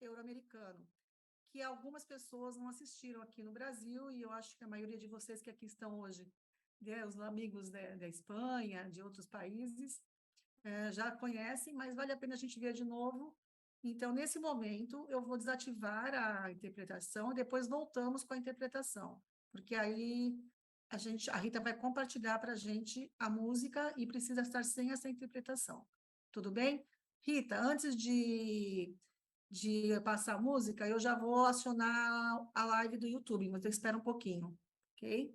Euro-Americano, que algumas pessoas não assistiram aqui no Brasil, e eu acho que a maioria de vocês que aqui estão hoje, né, os amigos da Espanha, de outros países, já conhecem, mas vale a pena a gente ver de novo. Então, nesse momento, eu vou desativar a interpretação e depois voltamos com a interpretação, porque aí a Rita vai compartilhar para a gente a música e precisa estar sem essa interpretação. Tudo bem? Rita, antes de passar a música, eu já vou acionar a live do YouTube, mas eu espero um pouquinho, ok?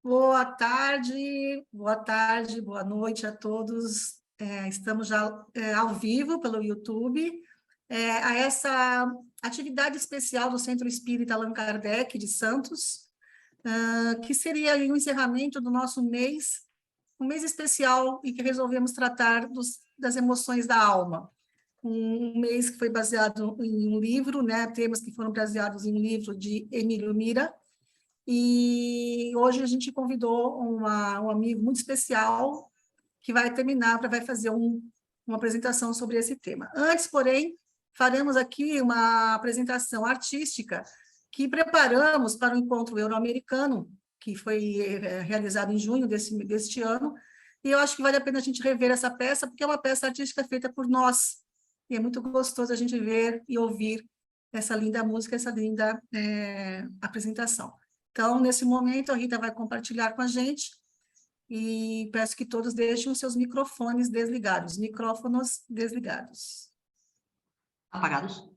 Boa tarde, boa noite a todos. Estamos já ao vivo pelo YouTube, a essa atividade especial do Centro Espírita Allan Kardec de Santos, que seria o encerramento do nosso mês, um mês especial em que resolvemos tratar das emoções da alma. Um mês que foi baseado em um livro, né, temas que foram baseados em um livro de Emílio Mira. E hoje a gente convidou um amigo muito especial que vai fazer uma apresentação sobre esse tema. Antes, porém, faremos aqui uma apresentação artística que preparamos para o encontro euro-americano, que foi realizado em junho deste ano, e eu acho que vale a pena a gente rever essa peça, porque é uma peça artística feita por nós, e é muito gostoso a gente ver e ouvir essa linda música, essa linda apresentação. Então, nesse momento, a Rita vai compartilhar com a gente e peço que todos deixem os seus microfones desligados. Micrófonos desligados. Apagados.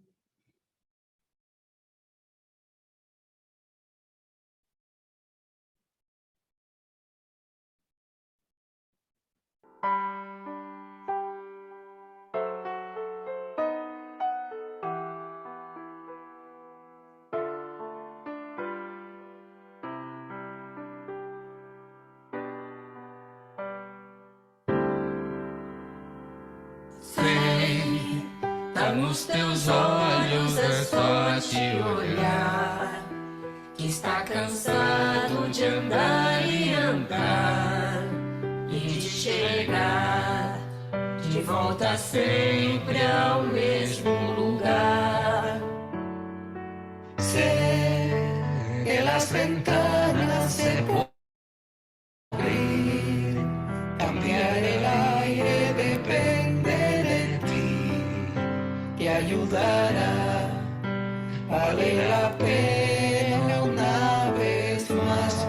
Tá nos teus olhos, é só te olhar, que está cansado de andar e andar, e de chegar de volta sempre ao mesmo lugar. Sé que las ventanas se pueden abrir, cambiar el aire depende de ti, te ayudará, vale la pena una vez más,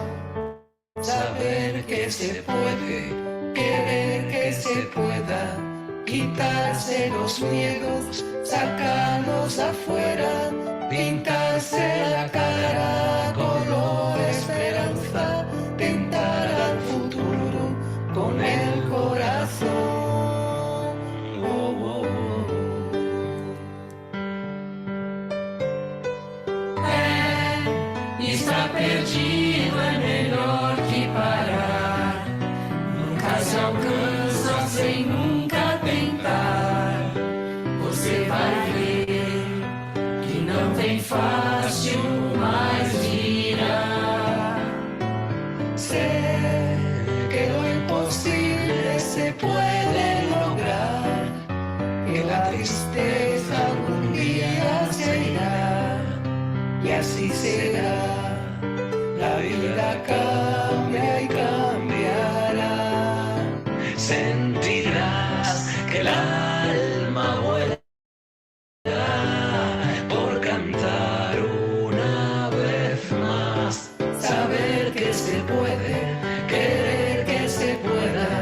saber que se puede, querer que se pueda, quitarse los miedos, sacarlos afuera, pintarse la cara color esperanza, tentar al futuro con el corazón. Oh, oh, oh. Está perdido, é melhor que parar, nunca se alcança sem nunca tentar. Você vai ver que não tem fácil, mas irá. Sé que lo imposible se puede lograr, que la tristeza algún día se irá, y así será. La vida cambia y cambiará. Sentirás que el alma vuela por cantar una vez más. Saber que se puede, querer que se pueda,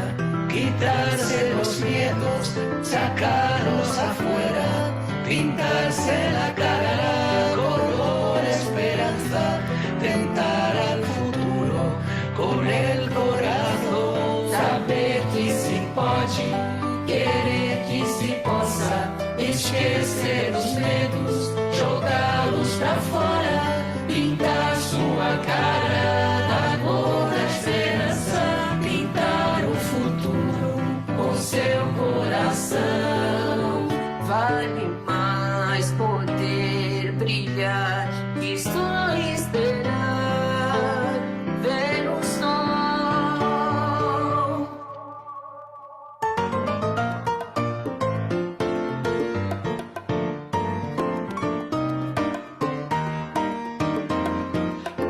pintarse la cara, color esperanza, tentar al futuro con el corazón, saber que se pode, querer que se possa, esquecer os medos, jogá-los pra fora, pintar sua cara da cor da esperança, pintar o futuro com seu coração. Vale mais poder brilhar que só esperar ver o sol.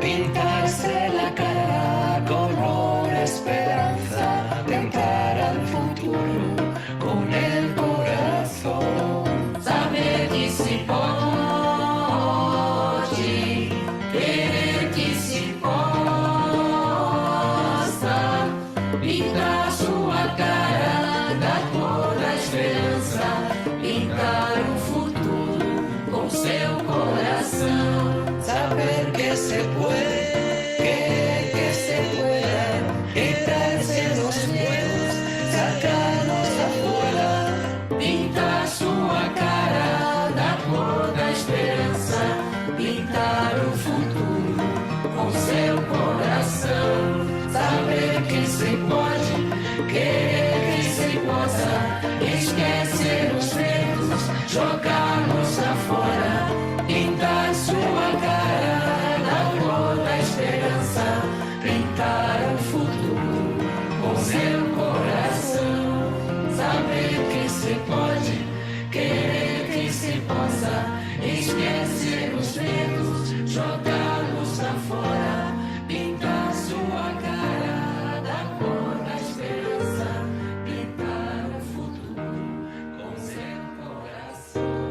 Pintarse la cara color esperanza, tentar al futuro con el corazón. Saber que se pode, querer que se possa, pintar sua cara da cor da esperança, pintar o futuro com seu coração. Saber que se puede, querer que se pueda, quitarse los miedos, sacarnos afuera, Pintar sua cara da cor da esperança, pintar o futuro com seu coração. saber que se pode, querer que se possa, esquecer os medos, jogar-nos afora, pintar sua cara da cor da esperança, pintar o futuro com seu coração, saber que se pode, querer que se possa, esquecer os medos, jogá-los afora, pintar sua cara da cor da esperança, pintar o futuro com seu coração.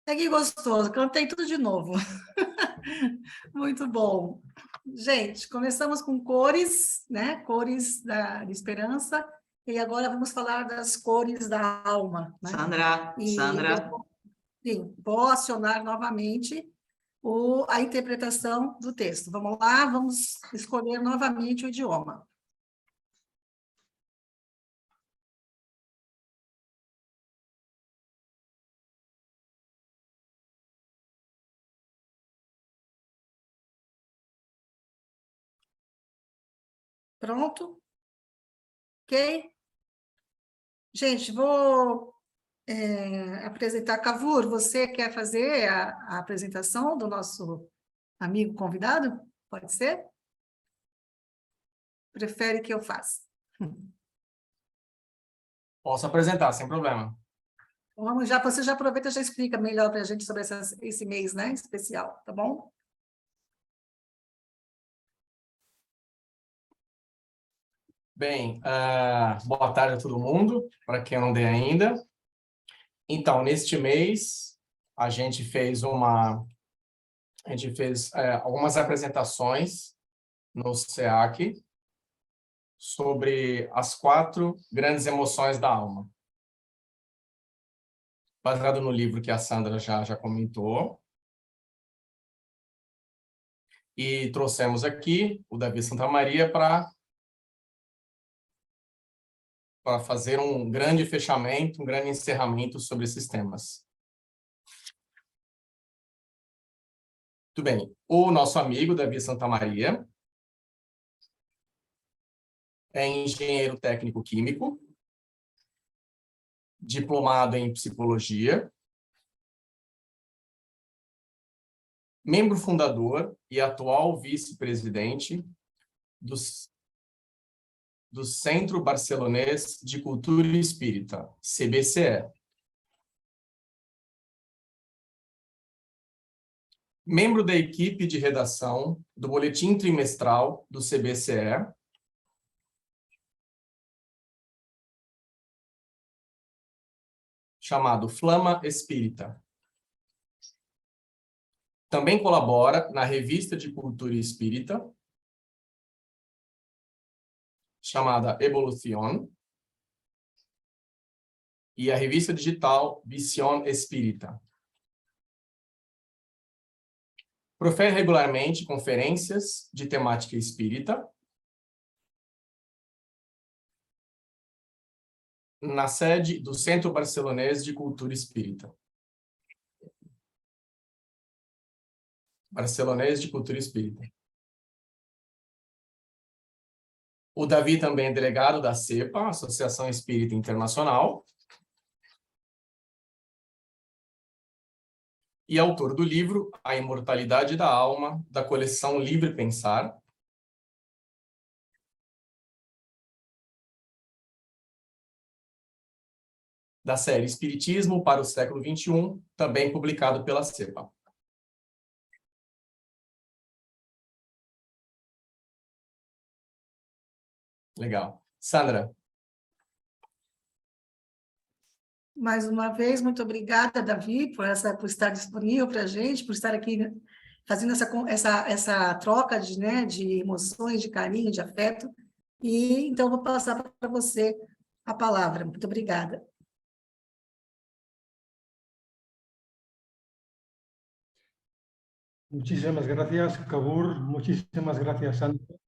Que gostoso, cantei tudo de novo. Muito bom. Gente, começamos com cores, né? Cores de esperança, e agora vamos falar das cores da alma, né? Sandra, E Sandra, sim, vou acionar novamente a interpretação do texto. Vamos lá, vamos escolher novamente o idioma. Pronto? Ok? Gente, vou apresentar. Cavour, você quer fazer a apresentação do nosso amigo convidado? Pode ser? Prefere que eu faça? Posso apresentar, sem problema. Vamos já, você já aproveita e já explica melhor para a gente sobre esse mês, né, especial, tá bom? Bem, boa tarde a todo mundo, para quem eu não dei ainda. Então, neste mês, a gente fez algumas apresentações no SEAC sobre as 4 grandes emoções da alma. Baseado no livro que a Sandra já comentou. E trouxemos aqui o Davi Santamaria para fazer um grande fechamento, um grande encerramento sobre esses temas. Muito bem. O nosso amigo, Davi Santamaria, é engenheiro técnico químico, diplomado em psicologia, membro fundador e atual vice-presidente do Centro Barcelonês de Cultura Espírita, CBCE. Membro da equipe de redação do boletim trimestral do CBCE, chamado Flama Espírita. Também colabora na revista de cultura espírita, chamada Evolución, e a revista digital Visión Espírita. Profere regularmente conferências de temática espírita na sede do Centro Barcelonês de Cultura Espírita. Barcelonês de Cultura Espírita. O Davi também é delegado da CEPA, Associação Espírita Internacional, e autor do livro A Imortalidade da Alma, da coleção Livre Pensar, da série Espiritismo para o século XXI, também publicado pela CEPA. Legal. Sandra. Mais uma vez, muito obrigada, Davi, por estar disponível para a gente, por estar aqui fazendo essa troca de emoções, de carinho, de afeto. E então vou passar para você a palavra. Muito obrigada. Muchísimas gracias, Kabur. Muchísimas gracias, Sandra.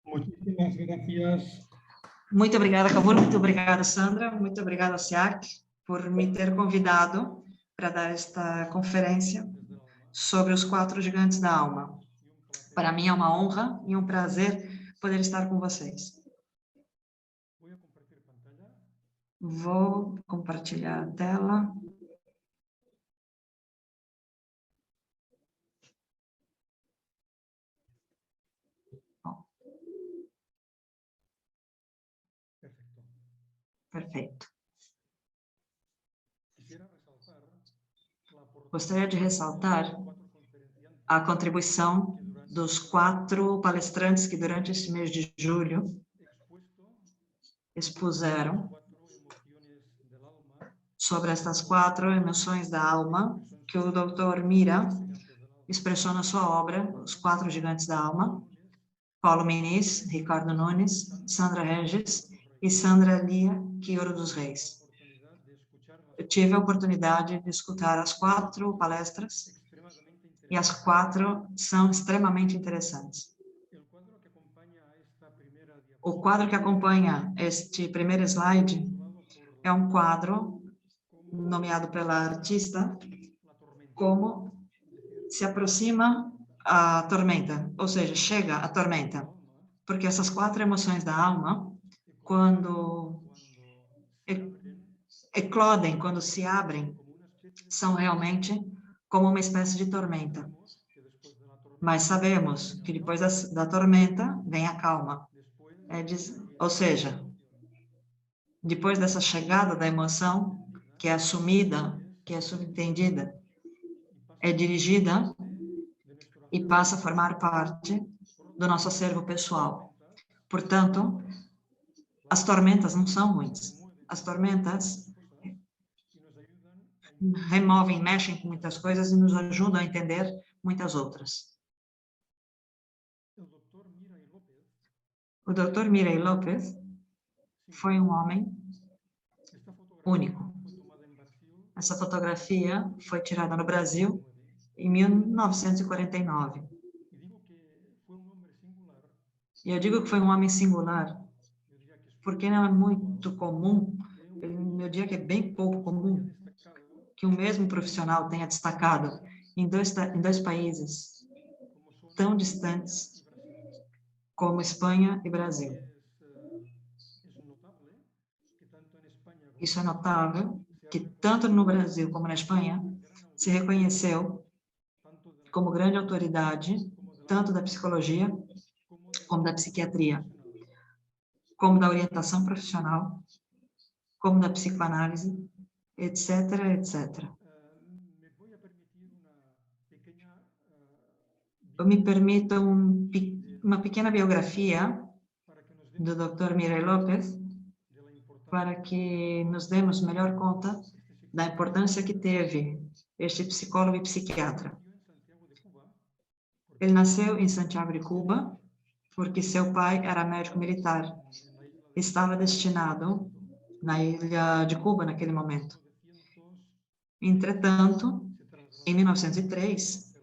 Muchísimas gracias. Muito obrigada, Kabur. Muito obrigada, Sandra. Muito obrigada, SEAC, por me ter convidado para dar esta conferência sobre os 4 gigantes da alma. Para mim é uma honra e um prazer poder estar com vocês. Vou compartilhar a tela. Perfeito. Gostaria de ressaltar a contribuição dos 4 palestrantes que durante esse mês de julho expuseram sobre estas 4 emoções da alma que o Dr. Mira expressou na sua obra, Os 4 Gigantes da Alma, Paulo Muniz, Ricardo Nunes, Sandra Regis e Sandra Lia Quioro dos Reis. Eu tive a oportunidade de escutar as 4 palestras e as 4 são extremamente interessantes. O quadro que acompanha este primeiro slide é um quadro nomeado pela artista como se aproxima a tormenta, ou seja, chega a tormenta, porque essas 4 emoções da alma, quando eclodem, quando se abrem, são realmente como uma espécie de tormenta. Mas sabemos que depois da tormenta vem a calma. Ou seja, depois dessa chegada da emoção, que é assumida, que é subentendida, é dirigida e passa a formar parte do nosso acervo pessoal. Portanto, as tormentas não são ruins. As tormentas removem, mexem com muitas coisas e nos ajudam a entender muitas outras. O Dr. Mirey López foi um homem único. Essa fotografia foi tirada no Brasil em 1949. E eu digo que foi um homem singular, porque não é muito comum, eu diria que é bem pouco comum, que o mesmo profissional tenha destacado em dois países tão distantes como Espanha e Brasil. Isso é notável, que tanto no Brasil como na Espanha se reconheceu como grande autoridade, tanto da psicologia como da psiquiatria, como da orientação profissional, como da psicoanálise, etc, etc. Eu me permito uma pequena biografia do Dr. Mireille Lopes, para que nos demos melhor conta da importância que teve este psicólogo e psiquiatra. Ele nasceu em Santiago de Cuba, porque seu pai era médico militar. Estava destinado na ilha de Cuba naquele momento. Entretanto, em 1903,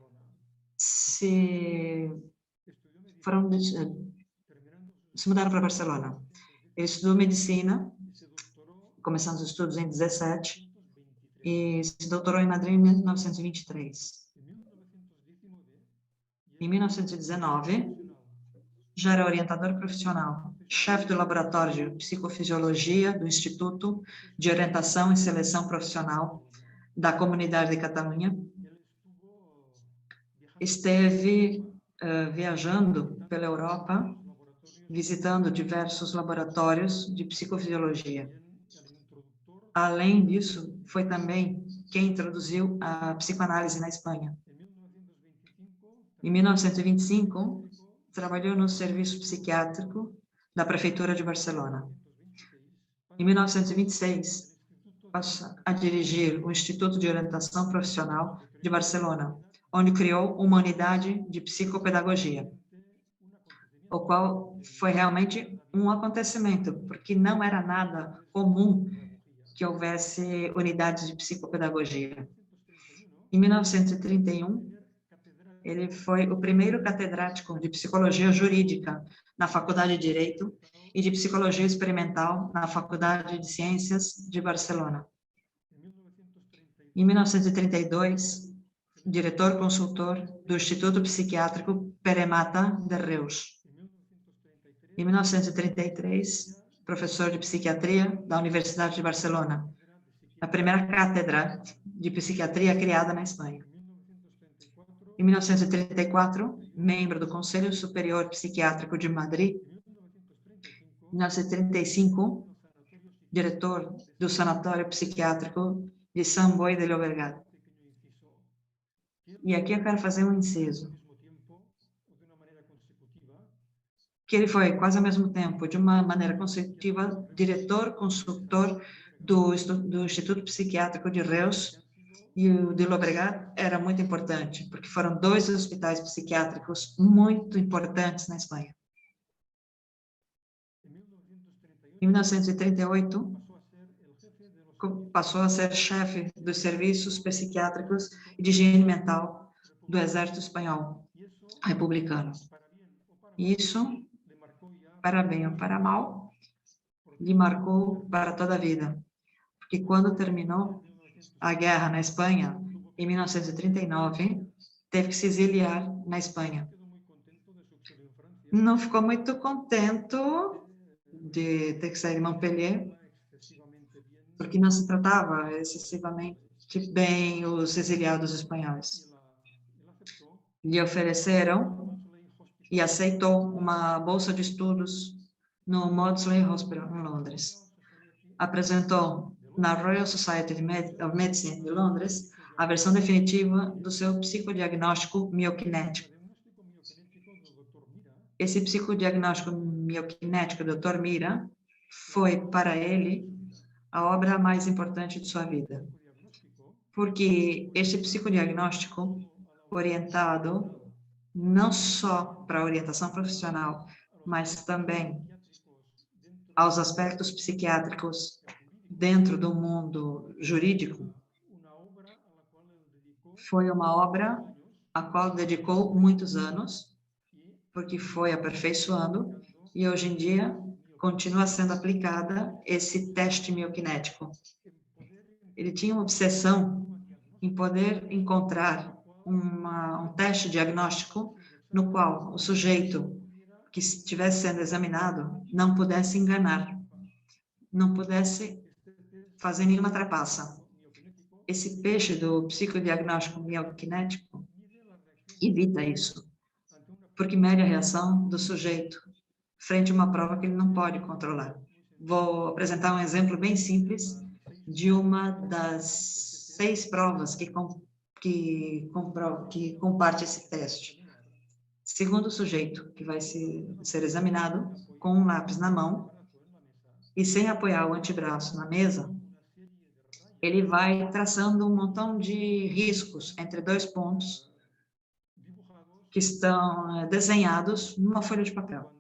se mudaram para Barcelona. Ele estudou medicina, começando os estudos em 17, e se doutorou em Madrid em 1923. Em 1919, já era orientador profissional, chefe do laboratório de psicofisiologia do Instituto de Orientação e Seleção Profissional da Comunidade de Catalunha. Esteve viajando pela Europa, visitando diversos laboratórios de psicofisiologia. Além disso, foi também quem introduziu a psicoanálise na Espanha. Em 1925, trabalhou no serviço psiquiátrico da Prefeitura de Barcelona. Em 1926, passou a dirigir o Instituto de Orientação Profissional de Barcelona, onde criou uma unidade de psicopedagogia, o qual foi realmente um acontecimento, porque não era nada comum que houvesse unidades de psicopedagogia. Em 1931, ele foi o primeiro catedrático de psicologia jurídica na Faculdade de Direito e de psicologia experimental na Faculdade de Ciências de Barcelona. Em 1932, diretor consultor do Instituto Psiquiátrico Pere Mata de Reus. Em 1933, professor de psiquiatria da Universidade de Barcelona, a primeira cátedra de psiquiatria criada na Espanha. Em 1934, membro do Conselho Superior Psiquiátrico de Madrid. Em 1935, diretor do Sanatório Psiquiátrico de Sant Boi de Llobregat. E aqui eu quero fazer um inciso. Que ele foi, quase ao mesmo tempo, de uma maneira consecutiva, diretor, consultor do Instituto Psiquiátrico de Reus, e o de Llobregat era muito importante, porque foram dois hospitais psiquiátricos muito importantes na Espanha. Em 1938, passou a ser chefe dos serviços psiquiátricos e de higiene mental do Exército Espanhol Republicano. Isso, para bem ou para mal, lhe marcou para toda a vida, porque quando terminou a guerra na Espanha, em 1939, teve que se exiliar na Espanha. Não ficou muito contente de ter que sair de Montpellier, porque não se tratava excessivamente bem os exiliados espanhóis. Lhe ofereceram e aceitou uma bolsa de estudos no Maudsley Hospital, em Londres. Apresentou na Royal Society of Medicine de Londres a versão definitiva do seu psicodiagnóstico miokinético. Esse psicodiagnóstico miokinético do Dr. Mira foi, para ele, a obra mais importante de sua vida. Porque este psicodiagnóstico, orientado não só para a orientação profissional, mas também aos aspectos psiquiátricos dentro do mundo jurídico, foi uma obra a qual dedicou muitos anos, porque foi aperfeiçoando, e hoje em dia continua sendo aplicada esse teste miokinético. Ele tinha uma obsessão em poder encontrar um teste diagnóstico no qual o sujeito que estivesse sendo examinado não pudesse enganar, não pudesse fazer nenhuma trapaça. Esse peixe do psicodiagnóstico miokinético evita isso, porque mede a reação do sujeito frente a uma prova que ele não pode controlar. Vou apresentar um exemplo bem simples de uma das 6 provas que comparte esse teste. Segundo sujeito que vai ser examinado com um lápis na mão e sem apoiar o antebraço na mesa, ele vai traçando um montão de riscos entre 2 pontos que estão desenhados numa folha de papel.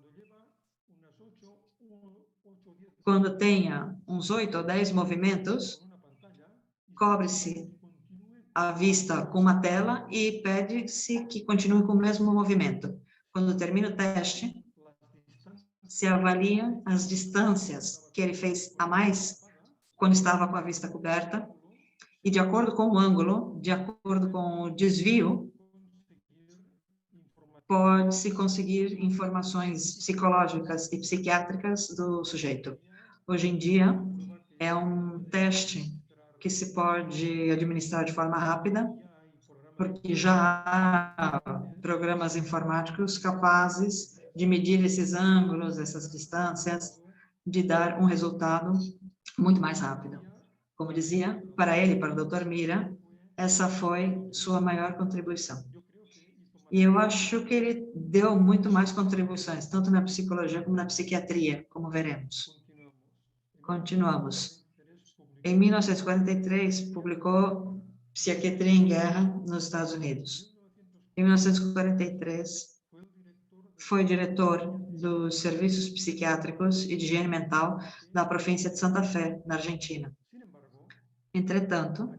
Quando tenha uns 8 ou 10 movimentos, cobre-se a vista com uma tela e pede-se que continue com o mesmo movimento. Quando termina o teste, se avalia as distâncias que ele fez a mais quando estava com a vista coberta e, de acordo com o ângulo, de acordo com o desvio, pode-se conseguir informações psicológicas e psiquiátricas do sujeito. Hoje em dia, é um teste que se pode administrar de forma rápida, porque já há programas informáticos capazes de medir esses ângulos, essas distâncias, de dar um resultado muito mais rápido. Como dizia, para ele, para o Dr. Mira, essa foi sua maior contribuição. E eu acho que ele deu muito mais contribuições, tanto na psicologia como na psiquiatria, como veremos. Continuamos. Em 1943, publicou Psiquiatria em Guerra nos Estados Unidos. Em 1943, foi diretor dos serviços psiquiátricos e de higiene mental da província de Santa Fé, na Argentina. Entretanto,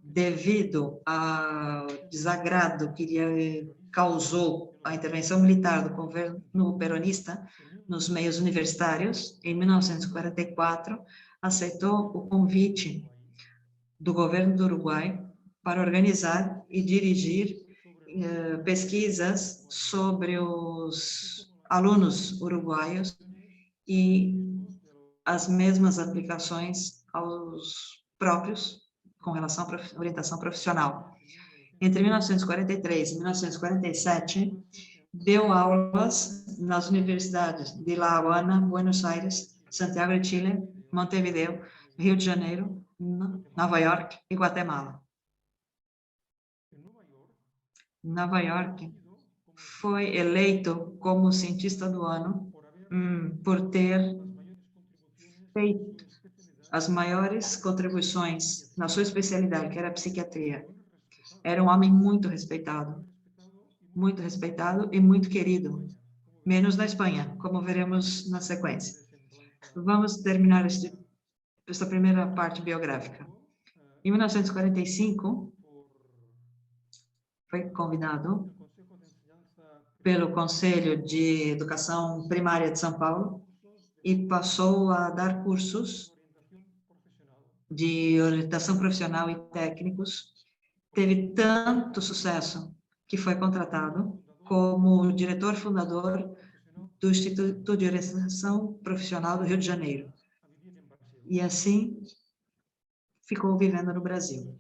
devido ao desagrado que causou a intervenção militar do governo peronista nos meios universitários, em 1944, aceitou o convite do governo do Uruguai para organizar e dirigir pesquisas sobre os alunos uruguaios e as mesmas aplicações aos próprios com relação à orientação profissional. Entre 1943 e 1947, deu aulas nas universidades de La Habana, Buenos Aires, Santiago de Chile, Montevideo, Rio de Janeiro, Nova York e Guatemala. Nova York foi eleito como cientista do ano por ter feito as maiores contribuições na sua especialidade, que era a psiquiatria. Era um homem muito respeitado e muito querido, menos na Espanha, como veremos na sequência. Vamos terminar esta primeira parte biográfica. Em 1945, foi convidado pelo Conselho de Educação Primária de São Paulo e passou a dar cursos de orientação profissional e técnicos. Teve tanto sucesso que foi contratado como diretor fundador do Instituto de Orientação Profissional do Rio de Janeiro. E assim ficou vivendo no Brasil.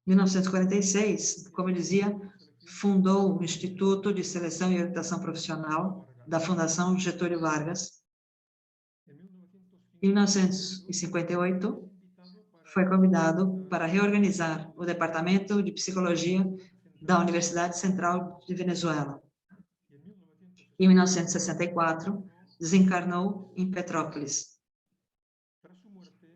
Em 1946, como eu dizia, fundou o Instituto de Seleção e Orientação Profissional da Fundação Getúlio Vargas. Em 1958, foi convidado para reorganizar o Departamento de Psicologia da Universidade Central de Venezuela. Em 1964, desencarnou em Petrópolis.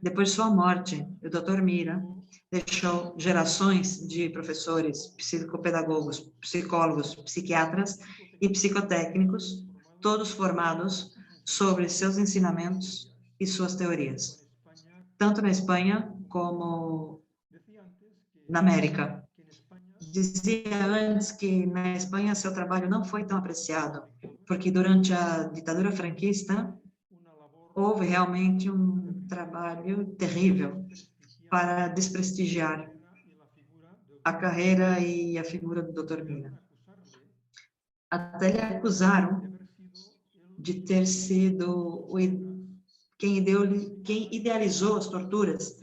Depois de sua morte, o Dr. Mira deixou gerações de professores, psicopedagogos, psicólogos, psiquiatras e psicotécnicos, todos formados sobre seus ensinamentos e suas teorias, tanto na Espanha como na América. Dizia antes que na Espanha seu trabalho não foi tão apreciado, porque durante a ditadura franquista houve realmente um trabalho terrível para desprestigiar a carreira e a figura do Dr. Mira. Até lhe acusaram de ter sido quem idealizou as torturas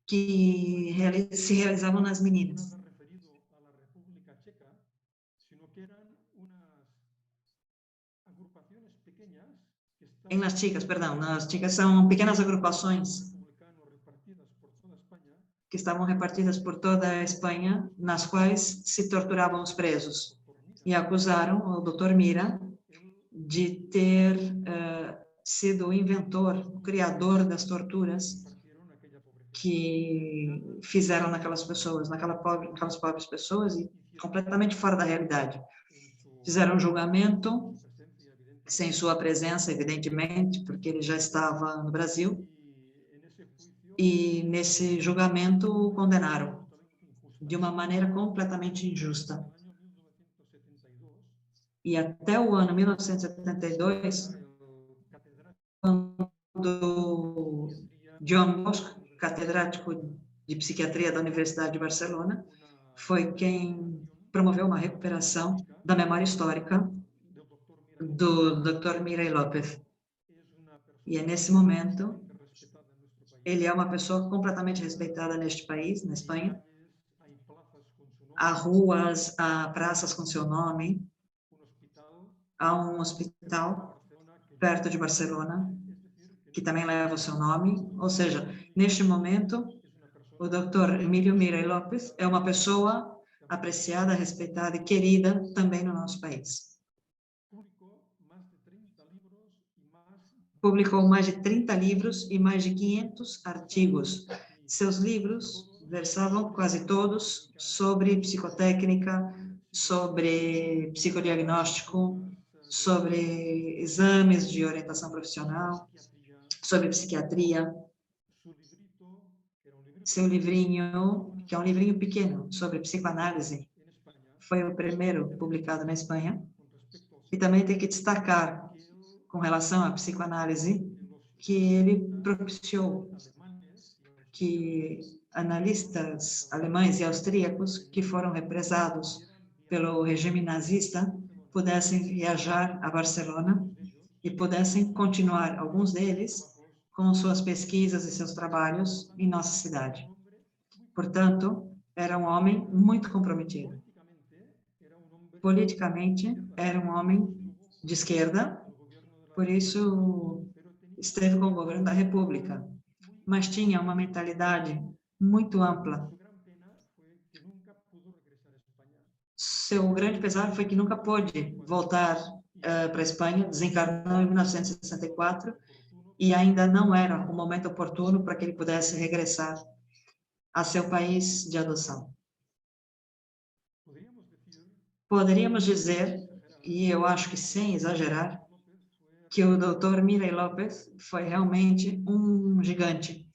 que se realizavam nas meninas. Em Las Chicas, perdão, Las Chicas são pequenas agrupações que estavam repartidas por toda a Espanha, nas quais se torturavam os presos. E acusaram o Dr. Mira de ter sido o inventor, o criador das torturas que fizeram naquelas pessoas, aquelas pobres pessoas, e completamente fora da realidade. Fizeram um julgamento, sem sua presença, evidentemente, porque ele já estava no Brasil, e nesse julgamento o condenaram de uma maneira completamente injusta. E até o ano 1972, quando John Bosch, catedrático de psiquiatria da Universidade de Barcelona, foi quem promoveu uma recuperação da memória histórica do Dr. Mira López. E é nesse momento, ele é uma pessoa completamente respeitada neste país, na Espanha. Há ruas, há praças com seu nome, há um hospital perto de Barcelona, que também leva o seu nome. Ou seja, neste momento, o Dr. Emílio Mira López é uma pessoa apreciada, respeitada e querida também no nosso país. Publicou mais de 30 livros e mais de 500 artigos. Seus livros versavam quase todos sobre psicotécnica, sobre psicodiagnóstico, sobre exames de orientação profissional, sobre psiquiatria. Seu livrinho, que é um livrinho pequeno, sobre psicoanálise, foi o primeiro publicado na Espanha. E também tem que destacar, com relação à psicoanálise, que ele propiciou que analistas alemães e austríacos que foram represados pelo regime nazista pudessem viajar a Barcelona e pudessem continuar, alguns deles, com suas pesquisas e seus trabalhos em nossa cidade. Portanto, era um homem muito comprometido. Politicamente, era um homem de esquerda, por isso esteve com o governo da República, mas tinha uma mentalidade muito ampla. Seu grande pesar foi que nunca pôde voltar para a Espanha, desencarnou em 1964, e ainda não era o momento oportuno para que ele pudesse regressar a seu país de adoção. Poderíamos dizer, e eu acho que sem exagerar, que o Dr. Mira López foi realmente um gigante.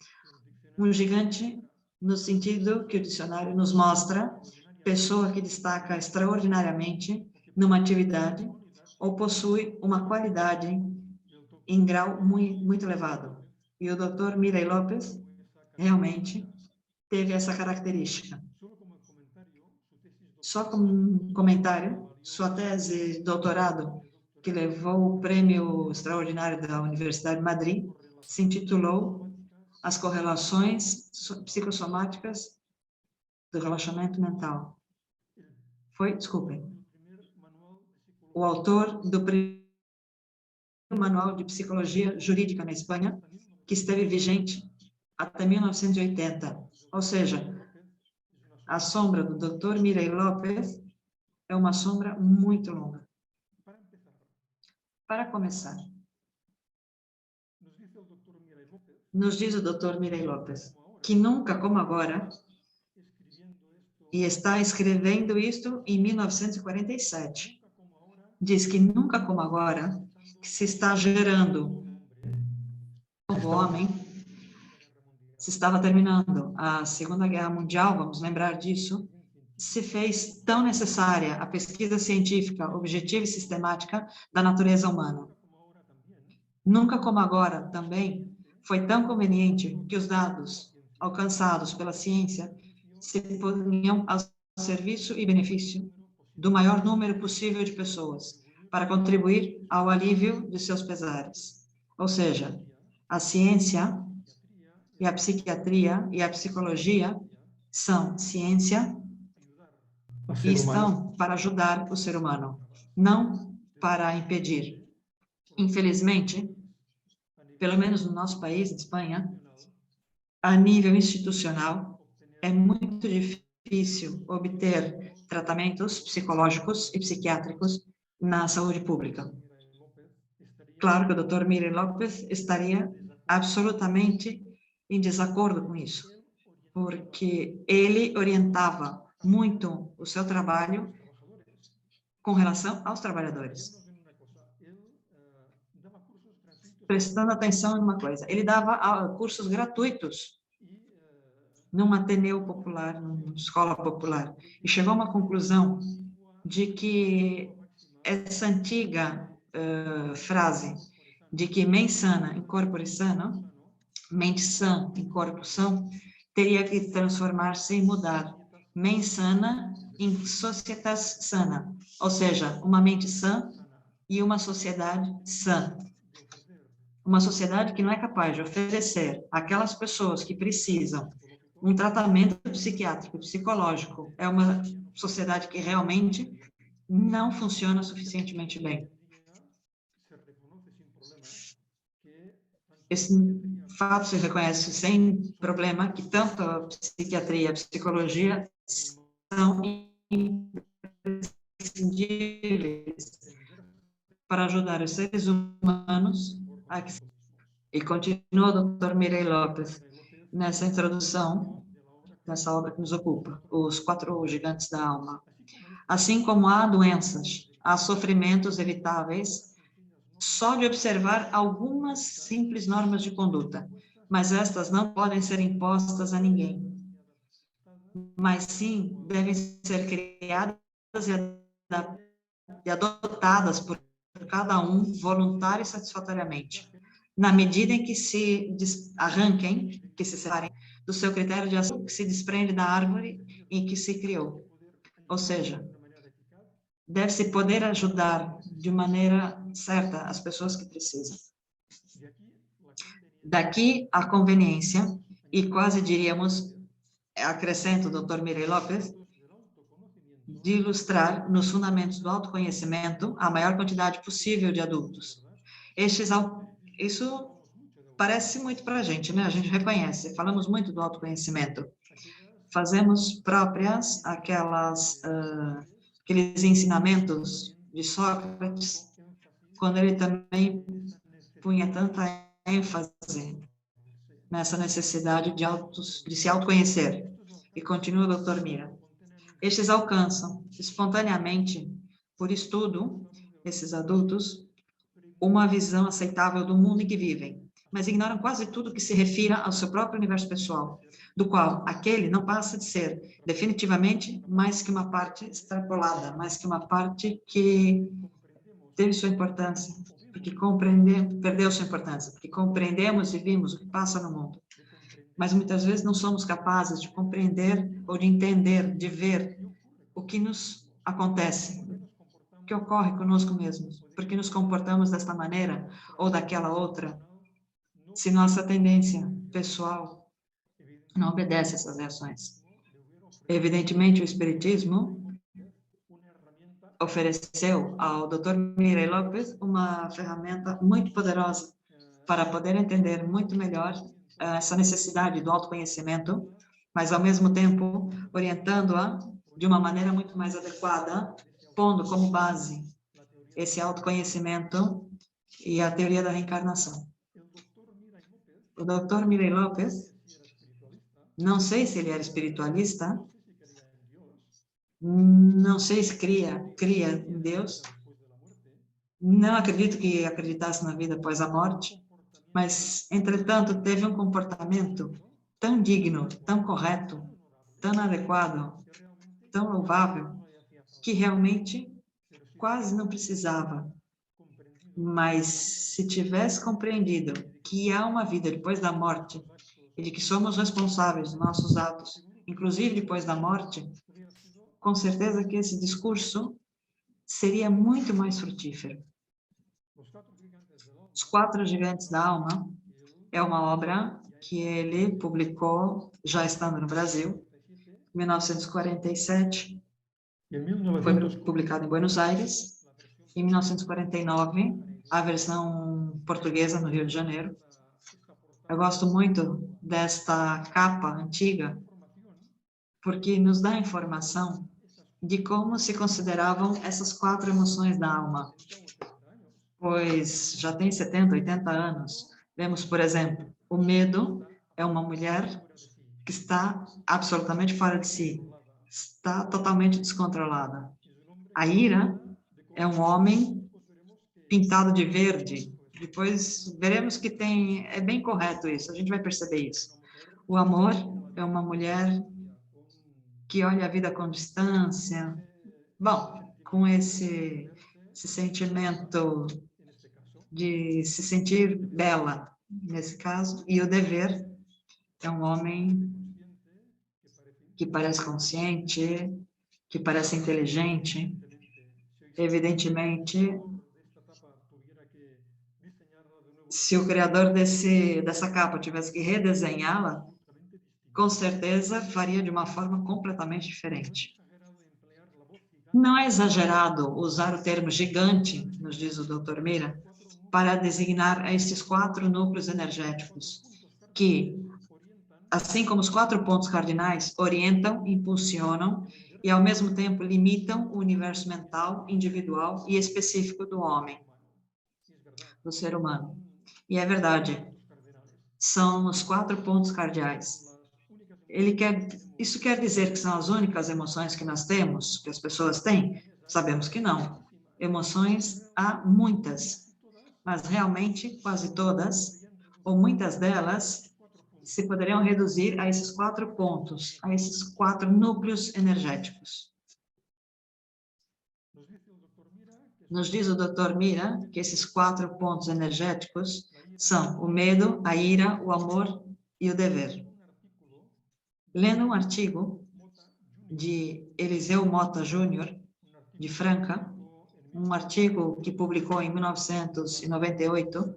Um gigante no sentido que o dicionário nos mostra, pessoa que destaca extraordinariamente numa atividade ou possui uma qualidade em grau muito elevado. E o Dr. Mira López realmente teve essa característica. Só como um comentário, sua tese de doutorado, que levou o prêmio extraordinário da Universidade de Madrid, se intitulou As correlações psicossomáticas do relaxamento mental. Desculpem, o autor do primeiro manual de psicologia jurídica na Espanha, que esteve vigente até 1980. Ou seja, a sombra do Dr. Mira López é uma sombra muito longa. Para começar, nos diz o Dr. Mira López que nunca como agora, e está escrevendo isto em 1947, diz que nunca como agora que se está gerando um novo homem, se estava terminando a Segunda Guerra Mundial, vamos lembrar disso, se fez tão necessária a pesquisa científica, objetiva e sistemática da natureza humana. Nunca como agora, também, foi tão conveniente que os dados alcançados pela ciência se ponham ao serviço e benefício do maior número possível de pessoas, para contribuir ao alívio de seus pesares. Ou seja, a ciência e a psiquiatria e a psicologia são ciência e estão para ajudar o ser humano, não para impedir. Infelizmente, pelo menos no nosso país, na Espanha, a nível institucional, é muito difícil obter tratamentos psicológicos e psiquiátricos na saúde pública. Claro que o Dr. Miri López estaria absolutamente em desacordo com isso, porque ele orientava muito o seu trabalho com relação aos trabalhadores. Prestando atenção em uma coisa, ele dava cursos gratuitos num Ateneu Popular, numa escola popular, e chegou a uma conclusão de que essa antiga frase de que mens sana in corpore sano, mente sã em corpo são, teria que transformar-se e mudar. Mens sana in societas sana, ou seja, uma mente sã e uma sociedade sã. Uma sociedade que não é capaz de oferecer àquelas pessoas que precisam um tratamento psiquiátrico, psicológico, é uma sociedade que realmente não funciona suficientemente bem. Esse fato se reconhece sem problema que tanto a psiquiatria e a psicologia são imprescindíveis para ajudar os seres humanos a que... E continua o Dr. Miri López nessa introdução dessa obra que nos ocupa, Os 4 Gigantes da Alma. Assim como há doenças, há sofrimentos evitáveis só de observar algumas simples normas de conduta, mas estas não podem ser impostas a ninguém, mas sim devem ser criadas e adotadas por cada um voluntário e satisfatoriamente, na medida em que se arranquem, que se separem do seu critério de ação, que se desprende da árvore em que se criou. Ou seja, deve-se poder ajudar de maneira certa as pessoas que precisam. Daqui a conveniência, e quase diríamos, acrescento o Dr. Miri López, de ilustrar nos fundamentos do autoconhecimento a maior quantidade possível de adultos. Isso parece muito para a gente, né? A gente reconhece, falamos muito do autoconhecimento. Fazemos próprias aqueles ensinamentos de Sócrates, quando ele também punha tanta ênfase nessa necessidade de se autoconhecer. E continua o Dr. Mira. Estes alcançam espontaneamente, por estudo, esses adultos, uma visão aceitável do mundo em que vivem, mas ignoram quase tudo que se refira ao seu próprio universo pessoal, do qual aquele não passa de ser definitivamente mais que uma parte extrapolada, mais que uma parte que teve sua importância, porque perdeu sua importância, porque compreendemos e vimos o que passa no mundo. Mas muitas vezes não somos capazes de compreender ou de entender, de ver o que nos acontece, o que ocorre conosco mesmos, porque nos comportamos desta maneira ou daquela outra, se nossa tendência pessoal não obedece a essas reações. Evidentemente, o Espiritismo ofereceu ao Dr. Miri López uma ferramenta muito poderosa para poder entender muito melhor essa necessidade do autoconhecimento, mas, ao mesmo tempo, orientando-a de uma maneira muito mais adequada, pondo como base esse autoconhecimento e a teoria da reencarnação. O Dr. Miri López, não sei se ele era espiritualista, não sei se cria em Deus, não acredito que acreditasse na vida após a morte, mas, entretanto, teve um comportamento tão digno, tão correto, tão adequado, tão louvável, que realmente quase não precisava. Mas, se tivesse compreendido que há uma vida depois da morte e de que somos responsáveis dos nossos atos, inclusive depois da morte, com certeza que esse discurso seria muito mais frutífero. Os 4 Gigantes da Alma é uma obra que ele publicou, já estando no Brasil, em 1947, foi publicado em Buenos Aires. Em 1949, a versão portuguesa no Rio de Janeiro. Eu gosto muito desta capa antiga, porque nos dá informação de como se consideravam essas 4 emoções da alma, pois já tem 70, 80 anos. Vemos, por exemplo, o medo é uma mulher que está absolutamente fora de si, está totalmente descontrolada. A ira é um homem pintado de verde. Depois veremos que é bem correto isso, a gente vai perceber isso. O amor é uma mulher que olha a vida com distância. Bom, com esse sentimento de se sentir bela, nesse caso, e o dever é um homem que parece consciente, que parece inteligente. Evidentemente, se o criador dessa capa tivesse que redesenhá-la, com certeza faria de uma forma completamente diferente. Não é exagerado usar o termo gigante, nos diz o Dr. Mira, para designar estes 4 núcleos energéticos, que, assim como os 4 pontos cardinais, orientam, impulsionam e, ao mesmo tempo, limitam o universo mental, individual e específico do homem, do ser humano. E é verdade, são os 4 pontos cardeais. Isso quer dizer que são as únicas emoções que nós temos, que as pessoas têm? Sabemos que não. Emoções há muitas, mas realmente quase todas, ou muitas delas, se poderiam reduzir a esses 4 pontos, a esses 4 núcleos energéticos. Nos diz o Dr. Mira que esses 4 pontos energéticos são o medo, a ira, o amor e o dever. Lendo um artigo de Eliseu Mota Júnior, de Franca, um artigo que publicou em 1998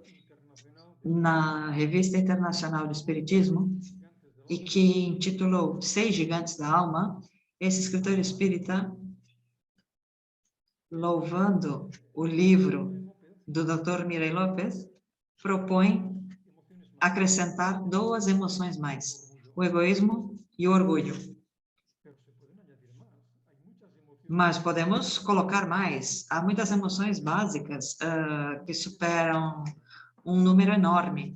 na Revista Internacional do Espiritismo e que intitulou 6 Gigantes da Alma, esse escritor espírita, louvando o livro do Dr. Mirey Lopes, propõe acrescentar 2 emoções mais, o egoísmo e o orgulho. Mas podemos colocar mais. Há muitas emoções básicas que superam um número enorme.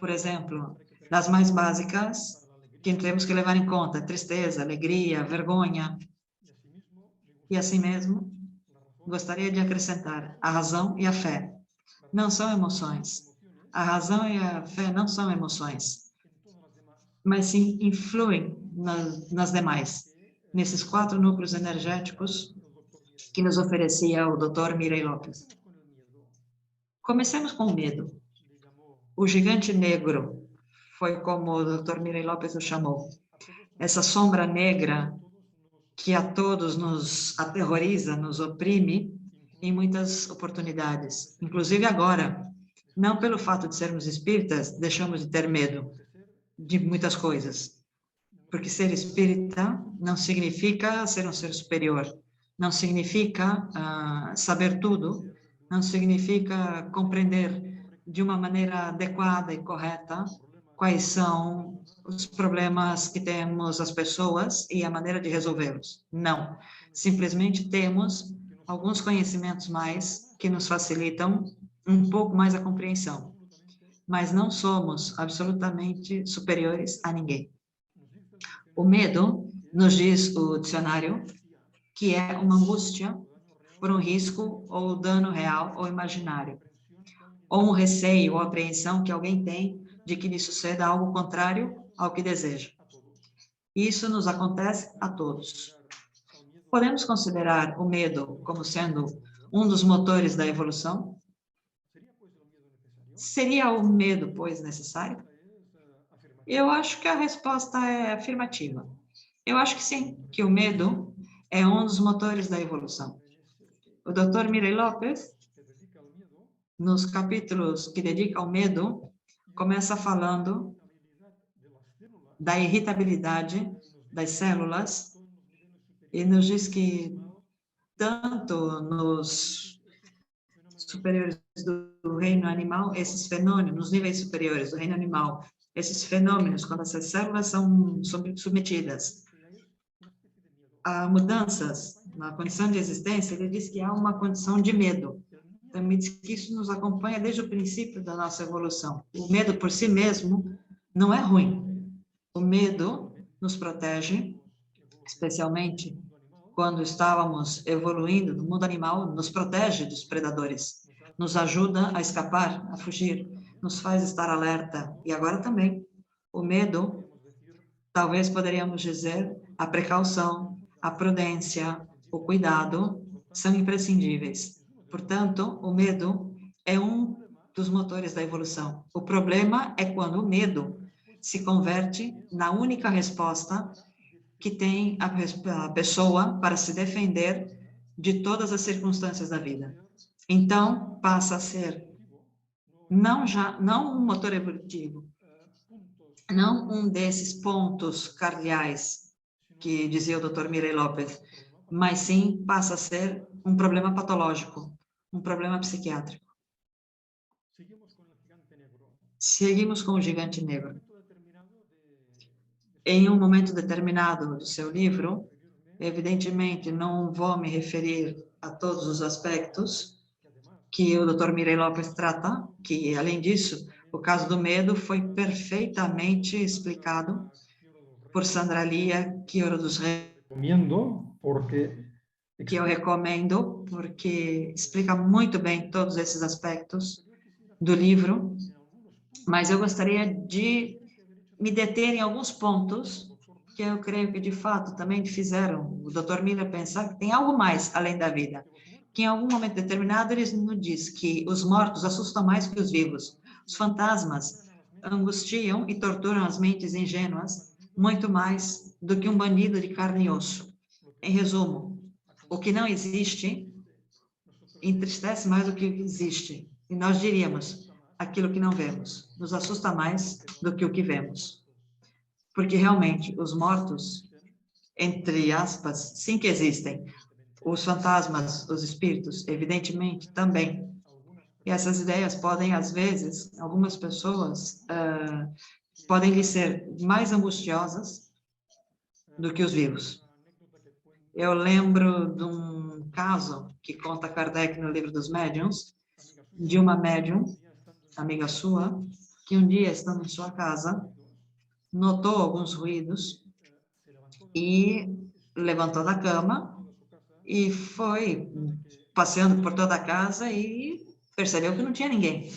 Por exemplo, das mais básicas, que temos que levar em conta, tristeza, alegria, vergonha. E assim mesmo, gostaria de acrescentar a razão e a fé. Não são emoções. A razão e a fé não são emoções, mas sim influem nas demais, nesses 4 núcleos energéticos que nos oferecia o Dr. Mirey Lopes. Comecemos com o medo. O gigante negro foi como o Dr. Mirey Lopes o chamou. Essa sombra negra que a todos nos aterroriza, nos oprime em muitas oportunidades, inclusive agora. Não pelo fato de sermos espíritas, deixamos de ter medo de muitas coisas. Porque ser espírita não significa ser um ser superior, não significa saber tudo, não significa compreender de uma maneira adequada e correta quais são os problemas que temos as pessoas e a maneira de resolvê-los. Não. Simplesmente temos alguns conhecimentos mais que nos facilitam um pouco mais a compreensão. Mas não somos absolutamente superiores a ninguém. O medo, nos diz o dicionário, que é uma angústia por um risco ou dano real ou imaginário, ou um receio ou apreensão que alguém tem de que lhe suceda algo contrário ao que deseja. Isso nos acontece a todos. Podemos considerar o medo como sendo um dos motores da evolução? Seria o medo, pois, necessário? Eu acho que a resposta é afirmativa. Eu acho que sim, que o medo é um dos motores da evolução. O Dr. Mirey Lopes, nos capítulos que dedica ao medo, começa falando da irritabilidade das células e nos diz que tanto nos superiores do reino animal, esses fenômenos, nos níveis superiores do reino animal, esses fenômenos, quando essas células são submetidas a mudanças na condição de existência, ele diz que há uma condição de medo. Então, me diz que isso nos acompanha desde o princípio da nossa evolução. O medo por si mesmo não é ruim. O medo nos protege, especialmente quando estávamos evoluindo no mundo animal, nos protege dos predadores, nos ajuda a escapar, a fugir, nos faz estar alerta. E agora também, o medo, talvez poderíamos dizer, a precaução, a prudência, o cuidado são imprescindíveis. Portanto, o medo é um dos motores da evolução. O problema é quando o medo se converte na única resposta que tem a pessoa para se defender de todas as circunstâncias da vida. Então, passa a ser não um motor evolutivo, não um desses pontos cardeais que dizia o Dr. Mirey Lopes, mas sim passa a ser um problema patológico, um problema psiquiátrico. Seguimos com o gigante negro. Em um momento determinado do seu livro, evidentemente não vou me referir a todos os aspectos que o Dr. Mirey Lopes trata, que, além disso, o caso do medo foi perfeitamente explicado por Sandra Lia Quioro dos Reis, que eu recomendo, porque explica muito bem todos esses aspectos do livro, mas eu gostaria de me deter em alguns pontos que eu creio que, de fato, também fizeram o Dr. Miller pensar que tem algo mais além da vida, que em algum momento determinado ele nos diz que os mortos assustam mais que os vivos, os fantasmas angustiam e torturam as mentes ingênuas muito mais do que um bandido de carne e osso. Em resumo, o que não existe entristece mais do que existe. E nós diríamos, aquilo que não vemos nos assusta mais do que o que vemos. Porque realmente os mortos, entre aspas, sim que existem. Os fantasmas, os espíritos, evidentemente, também. E essas ideias podem, às vezes, algumas pessoas podem lhe ser mais angustiosas do que os vivos. Eu lembro de um caso que conta Kardec no Livro dos Médiuns, de uma médium, amiga sua, que um dia, estando em sua casa, notou alguns ruídos e levantou da cama e foi passeando por toda a casa e percebeu que não tinha ninguém.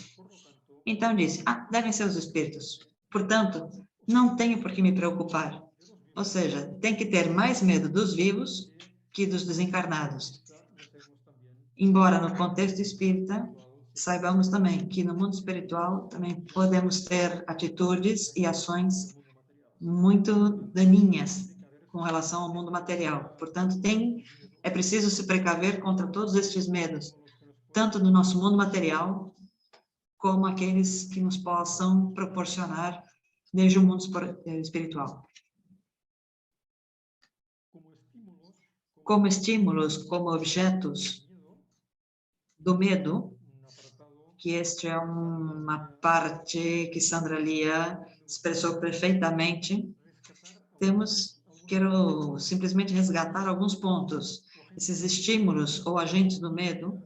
Então disse, devem ser os espíritos. Portanto, não tenho por que me preocupar. Ou seja, tem que ter mais medo dos vivos que dos desencarnados. Embora no contexto espírita, saibamos também que no mundo espiritual também podemos ter atitudes e ações muito daninhas com relação ao mundo material. Portanto, é preciso se precaver contra todos estes medos, tanto do nosso mundo material, como aqueles que nos possam proporcionar desde o mundo espiritual. Como estímulos, como objetos do medo, que este é uma parte que Sandra Lia expressou perfeitamente, quero simplesmente resgatar alguns pontos. Esses estímulos ou agentes do medo,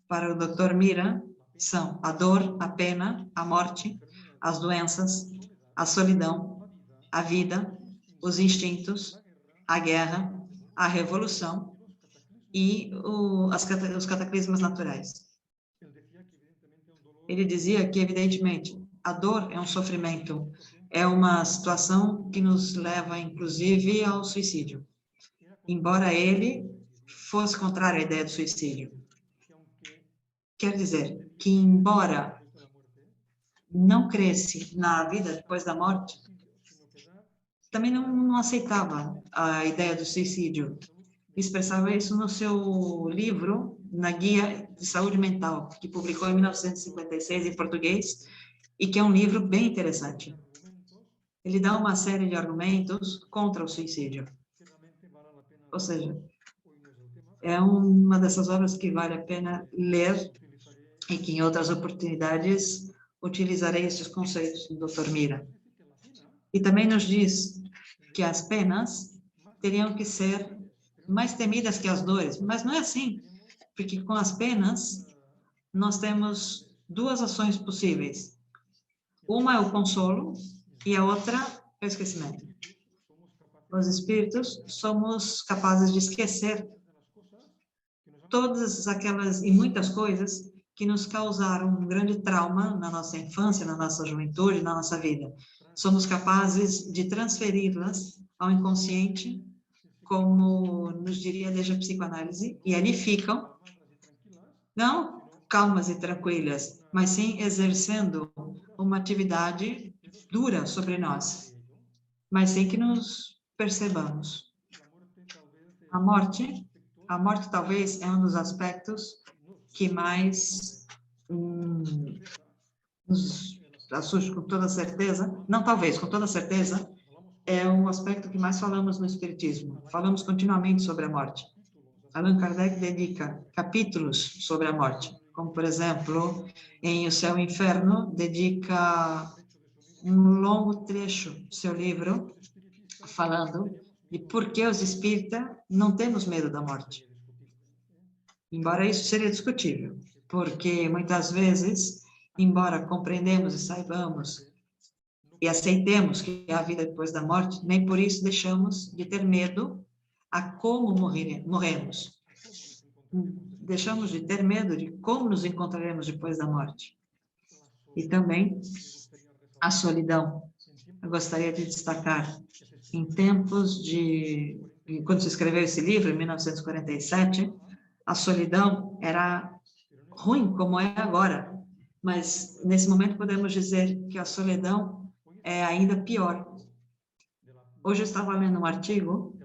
para o Dr. Mira, são a dor, a pena, a morte, as doenças, a solidão, a vida, os instintos, a guerra, a revolução e os cataclismas naturais. Ele dizia que, evidentemente, a dor é um sofrimento, é uma situação que nos leva, inclusive, ao suicídio. Embora ele fosse contrário à ideia do suicídio. Quer dizer que, embora não cresce na vida depois da morte, também não aceitava a ideia do suicídio. Expressava isso no seu livro, na Guia de Saúde Mental, que publicou em 1956 em português, e que é um livro bem interessante. Ele dá uma série de argumentos contra o suicídio. Ou seja, é uma dessas obras que vale a pena ler e que em outras oportunidades utilizarei esses conceitos do Dr. Mira. E também nos diz que as penas teriam que ser mais temidas que as dores, mas não é assim, porque com as penas nós temos duas ações possíveis. Uma é o consolo e a outra é o esquecimento. Os espíritos somos capazes de esquecer todas aquelas e muitas coisas que nos causaram um grande trauma na nossa infância, na nossa juventude, na nossa vida. Somos capazes de transferi-las ao inconsciente, como nos diria desde a psicoanálise, e ali ficam, não calmas e tranquilas, mas sim exercendo uma atividade dura sobre nós, mas sem que nos percebamos. A morte talvez é um dos aspectos que mais nos assusta com toda certeza, não talvez, com toda certeza, é um aspecto que mais falamos no Espiritismo. Falamos continuamente sobre a morte. Allan Kardec dedica capítulos sobre a morte, como, por exemplo, em O Céu e o Inferno, dedica um longo trecho do seu livro falando de por que os espíritas não temos medo da morte. Embora isso seria discutível, porque muitas vezes, embora compreendemos e saibamos e aceitemos que há vida depois da morte, nem por isso deixamos de ter medo a como morremos. Deixamos de ter medo de como nos encontraremos depois da morte. E também a solidão. Eu gostaria de destacar, em tempos de... Quando se escreveu esse livro, em 1947, a solidão era ruim, como é agora. Mas, nesse momento, podemos dizer que a solidão é ainda pior. Hoje eu estava lendo um artigo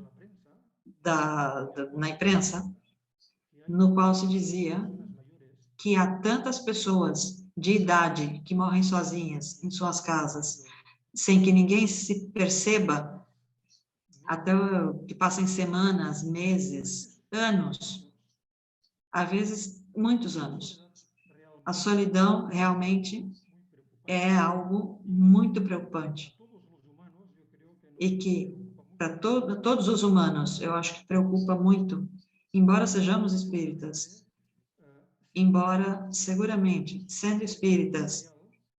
na imprensa, no qual se dizia que há tantas pessoas de idade que morrem sozinhas em suas casas, sem que ninguém se perceba, até que passem semanas, meses, anos, às vezes muitos anos. A solidão realmente é algo muito preocupante. E que, para todos os humanos, eu acho que preocupa muito, embora sejamos espíritas, embora, seguramente, sendo espíritas,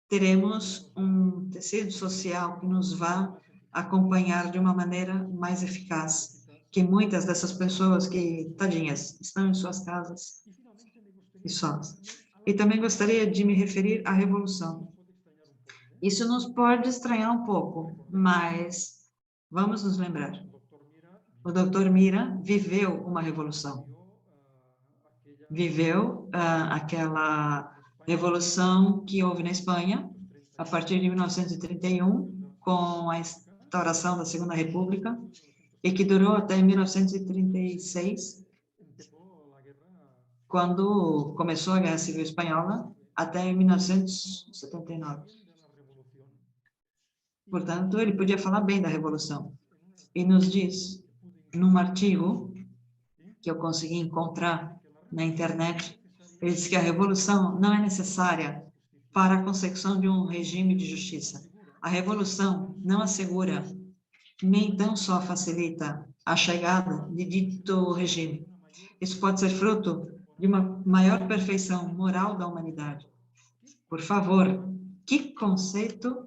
teremos um tecido social que nos vá acompanhar de uma maneira mais eficaz que muitas dessas pessoas que, tadinhas, estão em suas casas e sós. E também gostaria de me referir à Revolução. Isso nos pode estranhar um pouco, mas vamos nos lembrar. O Dr. Mira viveu uma revolução. Viveu aquela revolução que houve na Espanha, a partir de 1931, com a instauração da Segunda República, e que durou até 1936, quando começou a Guerra Civil Espanhola, até 1979. Portanto, ele podia falar bem da Revolução. E nos diz, num artigo que eu consegui encontrar na internet, ele diz que a Revolução não é necessária para a consecução de um regime de justiça. A Revolução não assegura, nem tão só facilita a chegada de dito regime. Isso pode ser fruto de uma maior perfeição moral da humanidade. Por favor, que conceito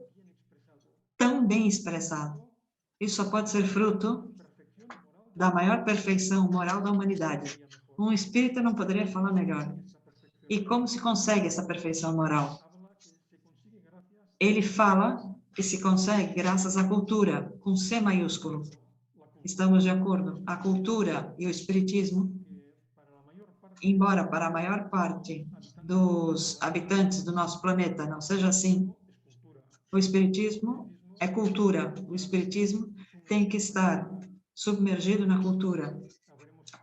tão bem expressado. Isso só pode ser fruto da maior perfeição moral da humanidade. Um espírita não poderia falar melhor. E como se consegue essa perfeição moral? Ele fala que se consegue graças à cultura, com C maiúsculo. Estamos de acordo? A cultura e o espiritismo, embora para a maior parte dos habitantes do nosso planeta não seja assim, o espiritismo é cultura. O espiritismo tem que estar submergido na cultura,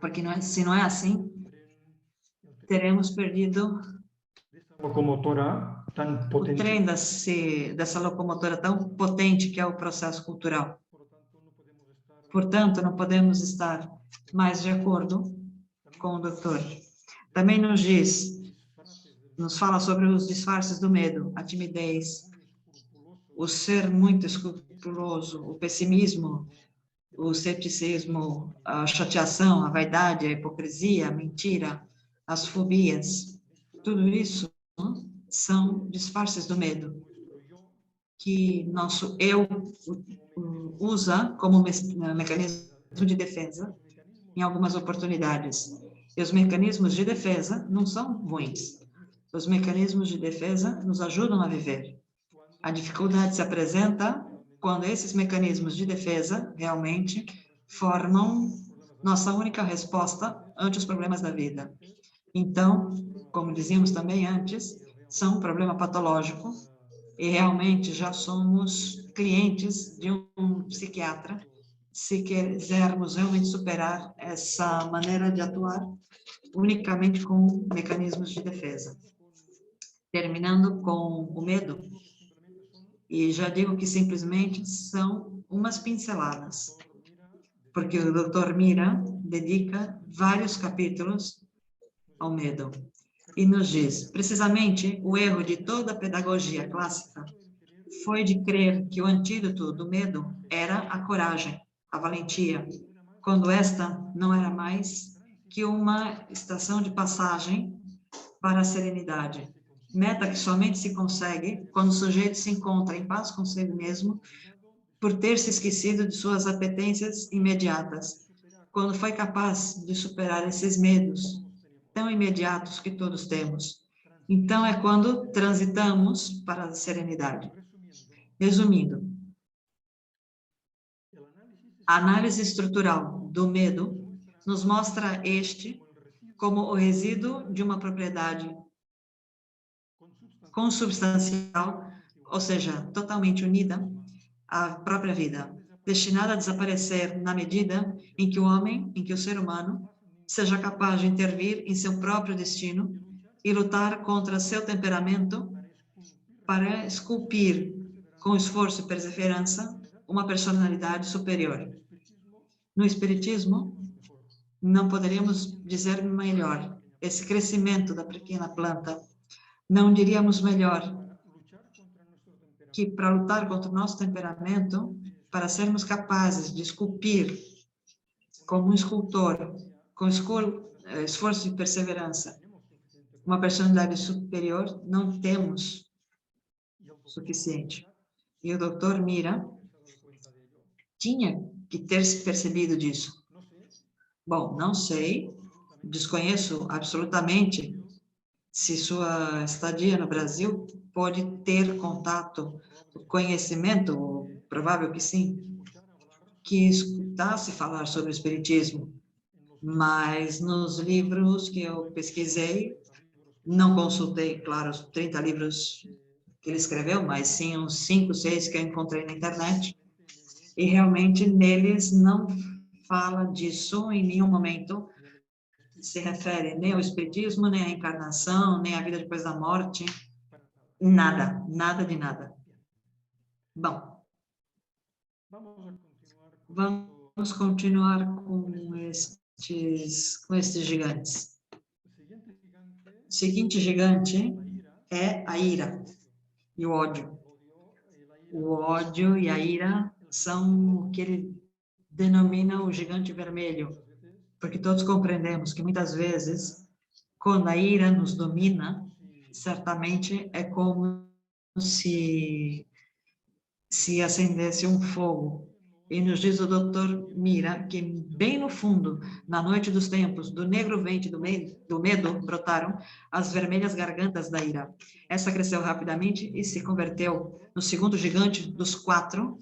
porque se não é assim, teremos perdido Locomotora tan o potente. trem dessa locomotora tão potente que é o processo cultural. Portanto, não podemos estar mais de acordo com o doutor. Também nos diz, nos fala sobre os disfarces do medo, a timidez, o ser muito escrupuloso, o pessimismo, o ceticismo, a chateação, a vaidade, a hipocrisia, a mentira, as fobias. Tudo isso são disfarces do medo que nosso eu usa como mecanismo de defesa em algumas oportunidades. E os mecanismos de defesa não são ruins. Os mecanismos de defesa nos ajudam a viver. A dificuldade se apresenta quando esses mecanismos de defesa realmente formam nossa única resposta ante os problemas da vida. Então, como dizíamos também antes, são um problema patológico e realmente já somos clientes de um psiquiatra se quisermos realmente superar essa maneira de atuar unicamente com mecanismos de defesa. Terminando com o medo, e já digo que simplesmente são umas pinceladas, porque o Dr. Mira dedica vários capítulos ao medo e nos diz, precisamente, o erro de toda a pedagogia clássica foi de crer que o antídoto do medo era a coragem, a valentia, quando esta não era mais que uma estação de passagem para a serenidade, meta que somente se consegue quando o sujeito se encontra em paz consigo mesmo por ter se esquecido de suas apetências imediatas, quando foi capaz de superar esses medos tão imediatos que todos temos. Então é quando transitamos para a serenidade. Resumindo, a análise estrutural do medo nos mostra este como o resíduo de uma propriedade consubstancial, ou seja, totalmente unida à própria vida, destinada a desaparecer na medida em que o ser humano, seja capaz de intervir em seu próprio destino e lutar contra seu temperamento para esculpir, com esforço e perseverança, uma personalidade superior. No Espiritismo, não poderíamos dizer melhor, esse crescimento da pequena planta, não diríamos melhor que para lutar contra o nosso temperamento, para sermos capazes de esculpir como um escultor, com esforço e perseverança, uma personalidade superior, não temos suficiente. E o Dr. Mira tinha que ter se percebido disso. Bom, não sei, desconheço absolutamente se sua estadia no Brasil pode ter contato, conhecimento, provável que sim, que escutasse falar sobre o Espiritismo, mas nos livros que eu pesquisei, não consultei, claro, os 30 livros que ele escreveu, mas sim uns 5, 6 que eu encontrei na internet, e realmente neles não fala disso em nenhum momento, se refere nem ao espiritismo, nem à encarnação, nem à vida depois da morte, nada, nada de nada. Bom, vamos continuar com estes gigantes. O seguinte gigante é a ira e o ódio. O ódio e a ira são o que ele denomina o gigante vermelho, porque todos compreendemos que muitas vezes, quando a ira nos domina, certamente é como se acendesse um fogo. E nos diz o Dr. Mira que bem no fundo, na noite dos tempos, do negro vente do medo brotaram as vermelhas gargantas da ira. Essa cresceu rapidamente e se converteu no segundo gigante dos 4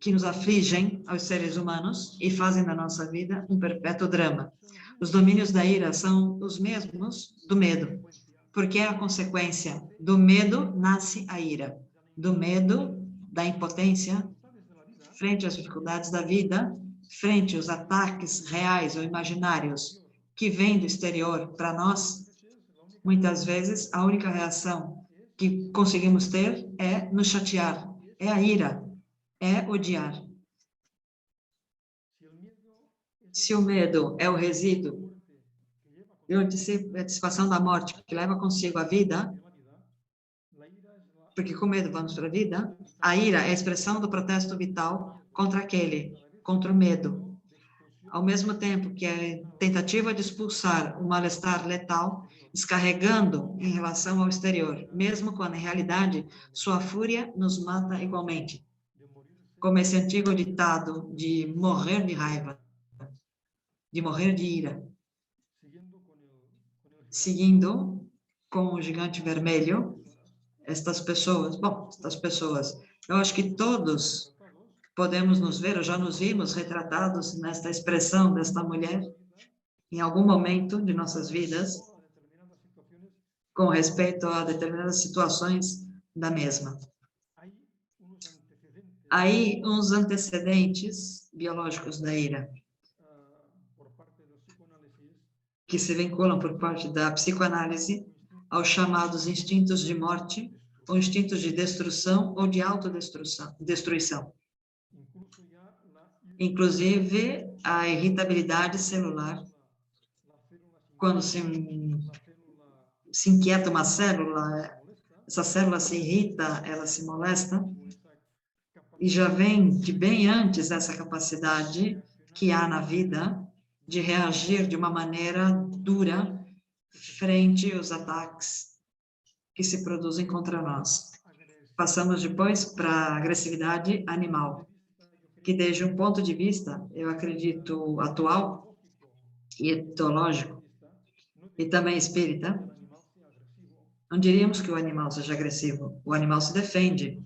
que nos afligem aos seres humanos e fazem da nossa vida um perpétuo drama. Os domínios da ira são os mesmos do medo, porque é a consequência do medo nasce a ira, do medo, da impotência frente às dificuldades da vida, frente aos ataques reais ou imaginários que vêm do exterior para nós, muitas vezes a única reação que conseguimos ter é nos chatear, é a ira, é odiar. Se o medo é o resíduo e a antecipação da morte, que leva consigo a vida, porque com medo vamos para a vida, a ira é a expressão do protesto vital contra o medo. Ao mesmo tempo que é tentativa de expulsar o mal-estar letal, descarregando em relação ao exterior, mesmo quando, em realidade, sua fúria nos mata igualmente. Como esse antigo ditado de morrer de raiva, de morrer de ira. Seguindo com o gigante vermelho, estas pessoas, eu acho que todos podemos nos ver, ou já nos vimos retratados nesta expressão desta mulher, em algum momento de nossas vidas, com respeito a determinadas situações da mesma. Aí, uns antecedentes biológicos da ira, que se vinculam por parte da psicoanálise aos chamados instintos de morte, ou instintos de destruição ou de autodestruição. Inclusive, a irritabilidade celular, quando se inquieta uma célula, essa célula se irrita, ela se molesta, e já vem de bem antes essa capacidade que há na vida de reagir de uma maneira dura frente aos ataques que se produzem contra nós. Passamos depois para a agressividade animal, que desde um ponto de vista, eu acredito, atual e etológico, e também espírita, não diríamos que o animal seja agressivo. O animal se defende.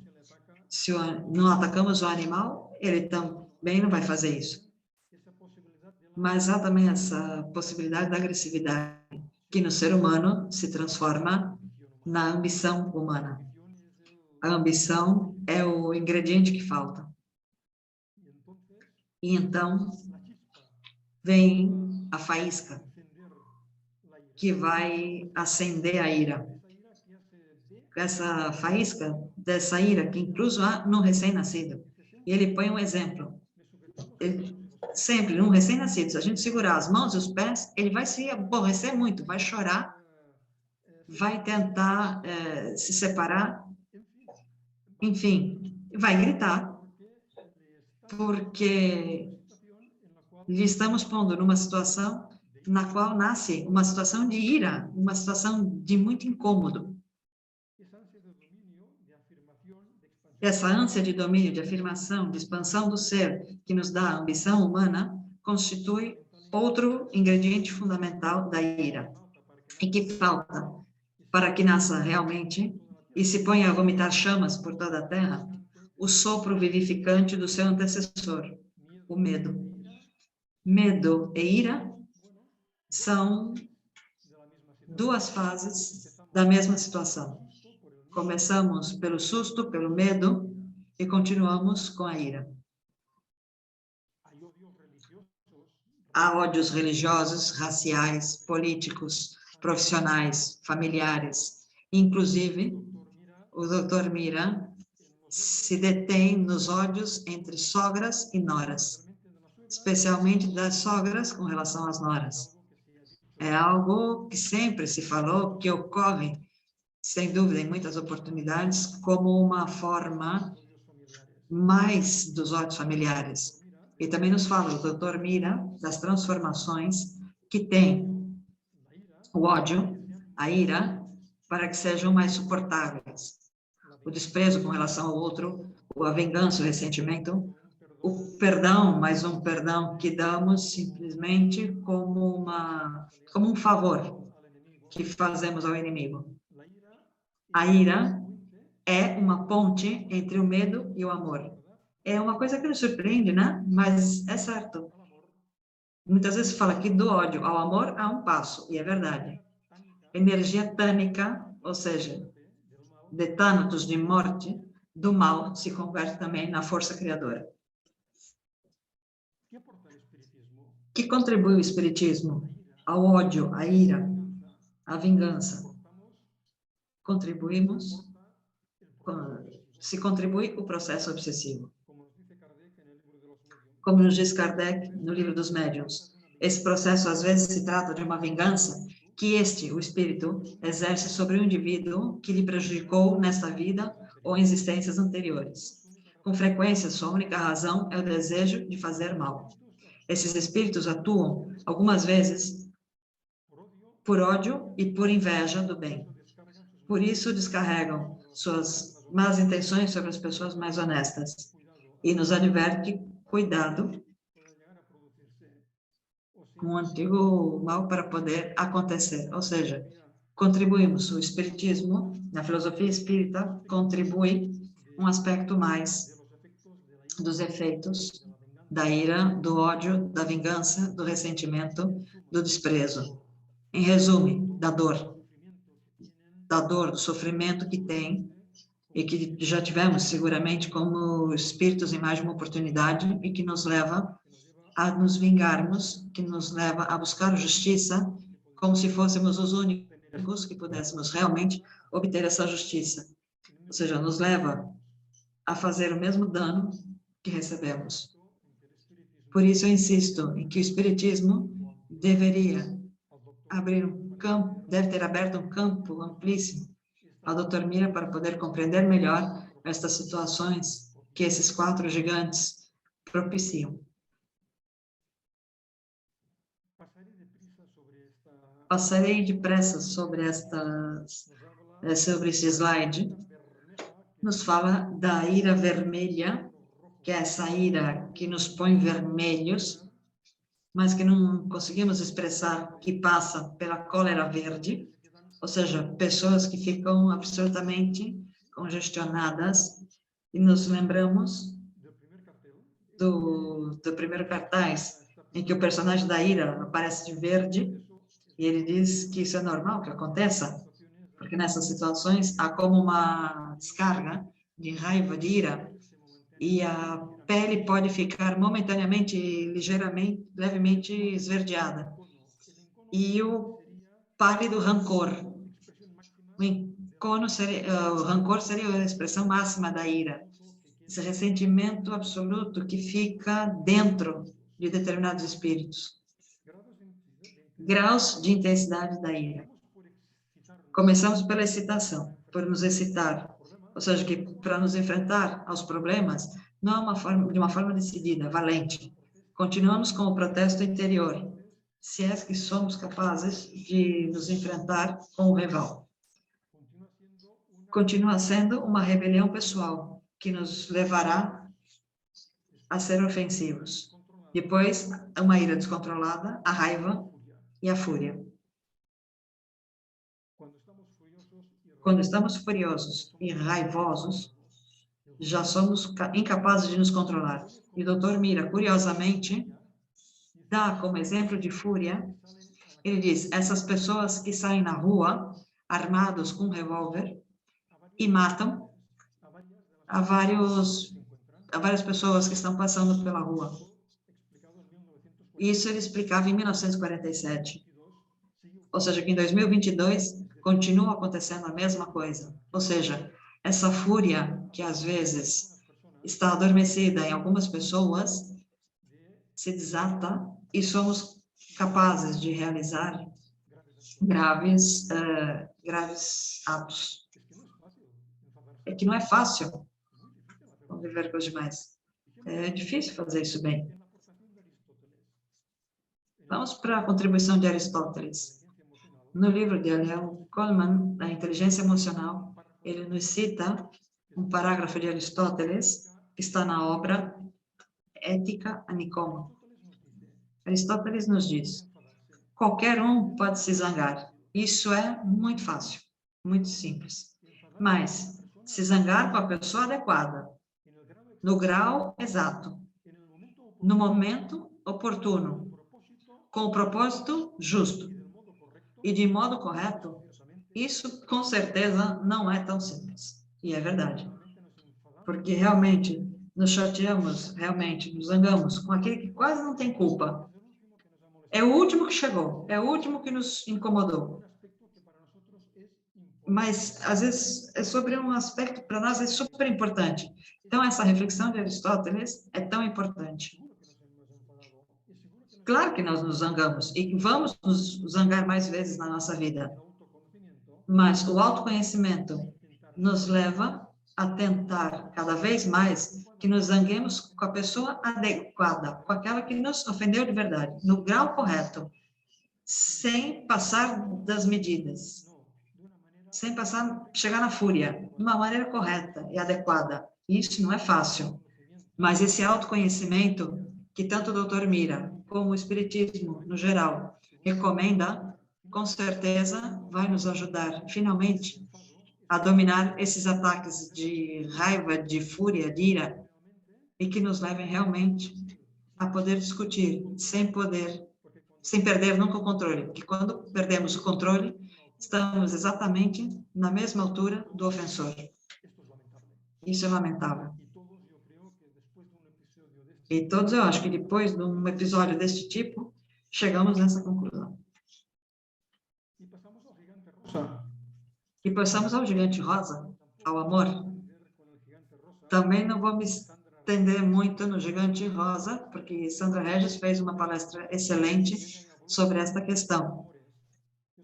Se não atacamos o animal, ele também não vai fazer isso. Mas há também essa possibilidade da agressividade, que no ser humano se transforma na ambição humana. A ambição é o ingrediente que falta. E então, vem a faísca, que vai acender a ira. Essa faísca dessa ira, que incluso há no recém-nascido. E ele põe um exemplo. Sempre, num recém-nascido, se a gente segurar as mãos e os pés, ele vai se aborrecer muito, vai chorar, vai tentar se separar, enfim, vai gritar, porque lhe estamos pondo numa situação na qual nasce uma situação de ira, uma situação de muito incômodo. Essa ânsia de domínio, de afirmação, de expansão do ser, que nos dá a ambição humana, constitui outro ingrediente fundamental da ira, e que falta para que nasça realmente e se ponha a vomitar chamas por toda a terra, o sopro vivificante do seu antecessor, o medo. Medo e ira são duas fases da mesma situação. Começamos pelo susto, pelo medo, e continuamos com a ira. Há ódios religiosos, raciais, políticos, profissionais, familiares. Inclusive, o Dr. Mira se detém nos ódios entre sogras e noras, especialmente das sogras com relação às noras. É algo que sempre se falou, que ocorre, sem dúvida, em muitas oportunidades, como uma forma mais dos ódios familiares. E também nos fala o Dr. Mira das transformações que tem o ódio, a ira, para que sejam mais suportáveis. O desprezo com relação ao outro, a vingança, o ressentimento, o perdão, mas um perdão que damos simplesmente como um favor que fazemos ao inimigo. A ira é uma ponte entre o medo e o amor. É uma coisa que nos surpreende, né? Mas é certo. Muitas vezes se fala que do ódio ao amor há um passo, e é verdade. Energia tânica, ou seja, de tânatos, de morte, do mal, se converte também na força criadora. Que contribui o espiritismo ao ódio, à ira, à vingança? Se contribui o processo obsessivo. Como nos diz Kardec no Livro dos Médiuns, Esse processo, às vezes, se trata de uma vingança que o espírito, exerce sobre o indivíduo que lhe prejudicou nesta vida ou em existências anteriores. Com frequência, sua única razão é o desejo de fazer mal. Esses espíritos atuam, algumas vezes, por ódio e por inveja do bem. Por isso, descarregam suas más intenções sobre as pessoas mais honestas. E nos adverte, cuidado com o antigo mal para poder acontecer. Ou seja, contribuímos, o espiritismo, na filosofia espírita, contribui um aspecto mais dos efeitos da ira, do ódio, da vingança, do ressentimento, do desprezo. Em resumo, da dor, do sofrimento que tem e que já tivemos seguramente como espíritos em mais de uma oportunidade e que nos leva a nos vingarmos, que nos leva a buscar justiça, como se fôssemos os únicos que pudéssemos realmente obter essa justiça. Ou seja, nos leva a fazer o mesmo dano que recebemos. Por isso eu insisto em que o espiritismo deveria abrir um campo, deve ter aberto um campo amplíssimo ao Dr. Mira para poder compreender melhor estas situações que esses 4 gigantes propiciam. Passarei depressa sobre esse slide. Nos fala da ira vermelha, que é essa ira que nos põe vermelhos, mas que não conseguimos expressar, que passa pela cólera verde, ou seja, pessoas que ficam absolutamente congestionadas, e nos lembramos do primeiro cartaz, em que o personagem da ira aparece de verde, e ele diz que isso é normal que aconteça, porque nessas situações há como uma descarga de raiva, de ira, e a pele pode ficar momentaneamente, levemente esverdeada. E o pálido rancor. O rancor seria a expressão máxima da ira. Esse ressentimento absoluto que fica dentro de determinados espíritos. Graus de intensidade da ira. Começamos pela excitação, por nos excitar. Ou seja, que para nos enfrentar aos problemas, não de uma forma decidida, valente. Continuamos com o protesto interior, se é que somos capazes de nos enfrentar com o rival. Continua sendo uma rebelião pessoal, que nos levará a ser ofensivos. Depois, uma ira descontrolada, a raiva e a fúria. Quando estamos furiosos e raivosos, já somos incapazes de nos controlar. E o Dr. Mira, curiosamente, dá como exemplo de fúria, ele diz, essas pessoas que saem na rua, armados com um revólver, e matam a várias pessoas que estão passando pela rua. Isso ele explicava em 1947. Ou seja, que em 2022 continua acontecendo a mesma coisa. Ou seja, essa fúria que às vezes está adormecida em algumas pessoas se desata e somos capazes de realizar graves atos. É que não é fácil conviver com os demais. É difícil fazer isso bem. Vamos para a contribuição de Aristóteles. No livro de Eliel Coleman, A Inteligência Emocional, ele nos cita um parágrafo de Aristóteles, que está na obra Ética a Nicômaco. Aristóteles nos diz, qualquer um pode se zangar. Isso é muito fácil, muito simples. Mas, se zangar com a pessoa adequada, no grau exato, no momento oportuno, com o propósito justo e de modo correto, isso com certeza não é tão simples. E é verdade. Porque realmente nos chateamos, realmente nos zangamos com aquele que quase não tem culpa. É o último que chegou, é o último que nos incomodou. Mas, às vezes, é sobre um aspecto, para nós, é super importante. Então, essa reflexão de Aristóteles é tão importante. Claro que nós nos zangamos e vamos nos zangar mais vezes na nossa vida, mas o autoconhecimento nos leva a tentar cada vez mais que nos zanguemos com a pessoa adequada, com aquela que nos ofendeu de verdade, no grau correto, sem passar das medidas, sem chegar na fúria, de uma maneira correta e adequada. Isso não é fácil, mas esse autoconhecimento que tanto o Dr. Mira, como o Espiritismo, no geral, recomenda, com certeza vai nos ajudar, finalmente, a dominar esses ataques de raiva, de fúria, de ira, e que nos levem realmente a poder discutir, sem perder nunca o controle, porque quando perdemos o controle, estamos exatamente na mesma altura do ofensor. Isso é lamentável. E todos, eu acho que depois de um episódio deste tipo, chegamos nessa conclusão. E passamos ao gigante rosa, ao amor. Também não vou me estender muito no gigante rosa, porque Sandra Regis fez uma palestra excelente sobre esta questão.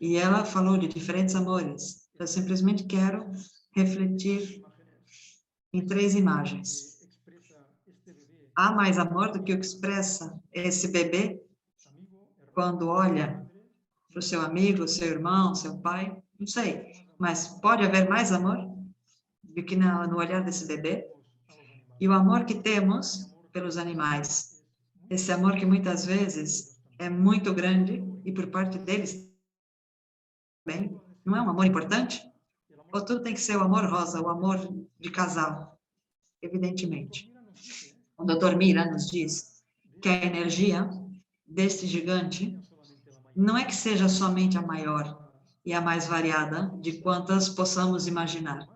E ela falou de diferentes amores. Eu simplesmente quero refletir em 3 imagens. Há mais amor do que o que expressa esse bebê quando olha para o seu amigo, seu irmão, seu pai? Não sei, mas pode haver mais amor do que no olhar desse bebê? E o amor que temos pelos animais, esse amor que muitas vezes é muito grande e por parte deles também, não é um amor importante? Ou tudo tem que ser o amor rosa, o amor de casal? Evidentemente. O Dr. Mira nos diz que a energia deste gigante não é que seja somente a maior e a mais variada de quantas possamos imaginar,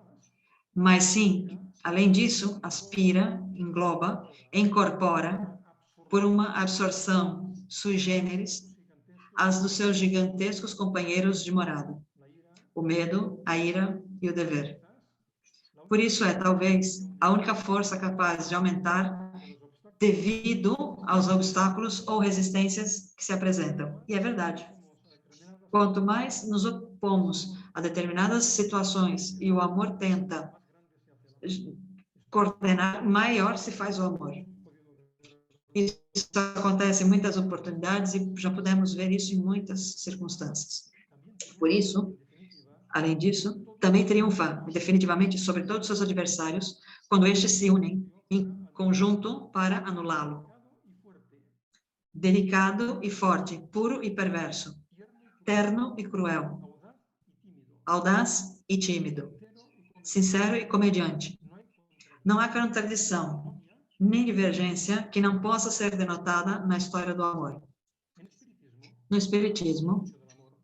mas sim, além disso, aspira, engloba, incorpora, por uma absorção sui generis, as dos seus gigantescos companheiros de morada, o medo, a ira e o dever. Por isso é, talvez, a única força capaz de aumentar devido aos obstáculos ou resistências que se apresentam. E é verdade. Quanto mais nos opomos a determinadas situações e o amor tenta coordenar, maior se faz o amor. Isso acontece em muitas oportunidades e já pudemos ver isso em muitas circunstâncias. Por isso, além disso, também triunfa definitivamente sobre todos os seus adversários quando estes se unem em conjunto para anulá-lo. Delicado e forte, puro e perverso, terno e cruel, audaz e tímido, sincero e comediante. Não há contradição, nem divergência que não possa ser denotada na história do amor. No Espiritismo,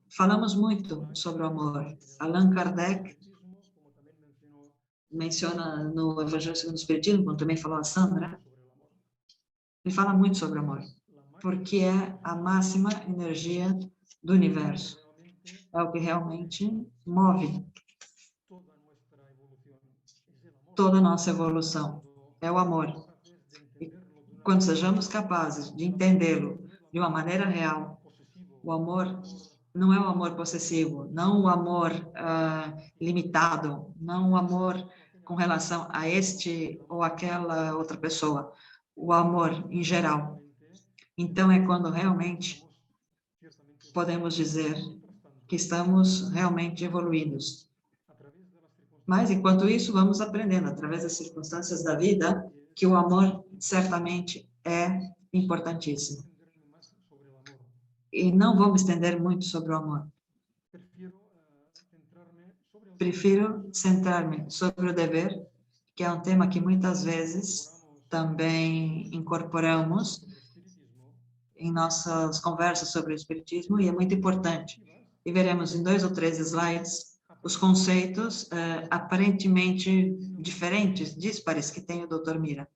falamos muito sobre o amor. Allan Kardec menciona no Evangelho segundo o Espiritismo, como também falou a Sandra, ele fala muito sobre o amor, porque é a máxima energia do universo. É o que realmente move toda a nossa evolução. É o amor. E quando sejamos capazes de entendê-lo de uma maneira real, o amor não é o amor possessivo, não o amor limitado, não o amor com relação a este ou aquela outra pessoa, o amor em geral. Então, é quando realmente podemos dizer que estamos realmente evoluídos. Mas, enquanto isso, vamos aprendendo, através das circunstâncias da vida, que o amor certamente é importantíssimo. E não vou me estender muito sobre o amor. Prefiro centrar-me sobre o dever, que é um tema que muitas vezes também incorporamos em nossas conversas sobre o Espiritismo, e é muito importante. E veremos em 2 ou 3 slides os conceitos aparentemente diferentes, díspares, que tem o Dr. Mira.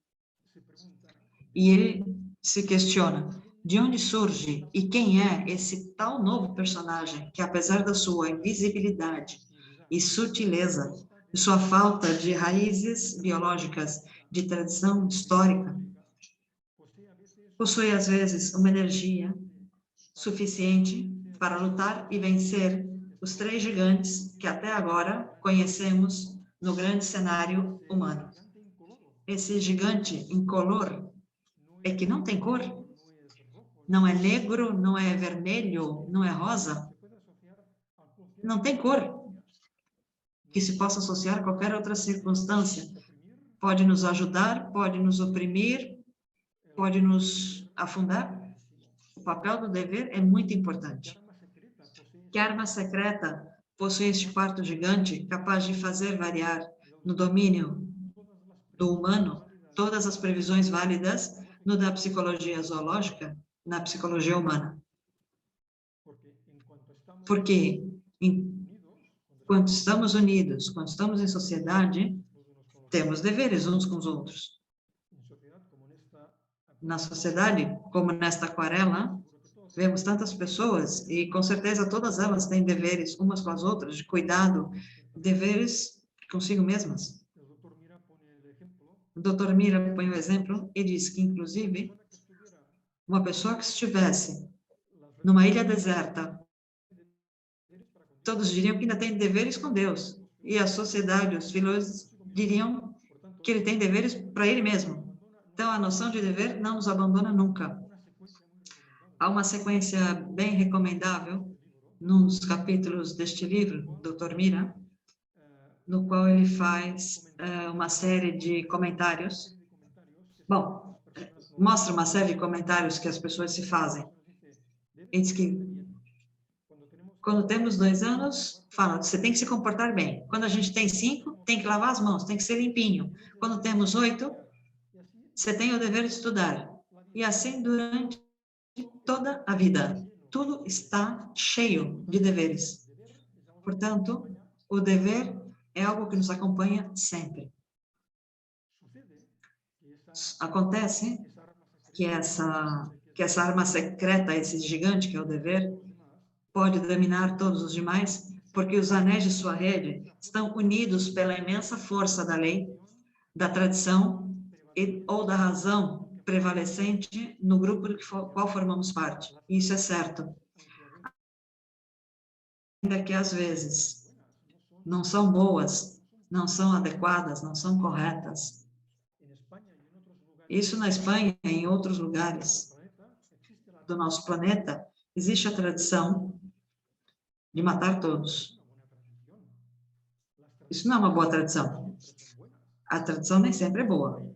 E ele se questiona, de onde surge e quem é esse tal novo personagem que, apesar da sua invisibilidade e sutileza, de sua falta de raízes biológicas, de tradição histórica, possui, às vezes, uma energia suficiente para lutar e vencer os 3 gigantes que até agora conhecemos no grande cenário humano. Esse gigante incolor é que não tem cor, não é negro, não é vermelho, não é rosa, não tem cor que se possa associar a qualquer outra circunstância. Pode nos ajudar, pode nos oprimir, pode nos afundar. O papel do dever é muito importante. Que arma secreta possui este quarto gigante capaz de fazer variar no domínio do humano todas as previsões válidas no da psicologia zoológica, na psicologia humana? Porque enquanto estamos unidos, quando estamos em sociedade, temos deveres uns com os outros. Na sociedade, como nesta aquarela, vemos tantas pessoas e, com certeza, todas elas têm deveres umas com as outras, de cuidado, deveres consigo mesmas. O Dr. Mira põe o exemplo e diz que, inclusive, uma pessoa que estivesse numa ilha deserta, todos diriam que ainda tem deveres com Deus. E a sociedade, os filósofos, diriam que ele tem deveres para ele mesmo. Então, a noção de dever não nos abandona nunca. Há uma sequência bem recomendável, num dos capítulos deste livro, Dr. Mira, no qual ele faz uma série de comentários. Bom, mostra uma série de comentários que as pessoas se fazem. Ele diz que, quando temos 2 anos, fala, você tem que se comportar bem. Quando a gente tem 5, tem que lavar as mãos, tem que ser limpinho. Quando temos 8, você tem o dever de estudar. E assim durante toda a vida. Tudo está cheio de deveres. Portanto, o dever é algo que nos acompanha sempre. Acontece que essa arma secreta, esse gigante que é o dever, pode dominar todos os demais, porque os anéis de sua rede estão unidos pela imensa força da lei, da tradição ou da razão prevalecente no grupo do qual formamos parte. Isso é certo. Ainda que às vezes não são boas, não são adequadas, não são corretas. Isso na Espanha e em outros lugares do nosso planeta, existe a tradição de matar todos. Isso não é uma boa tradição. A tradição nem sempre é boa.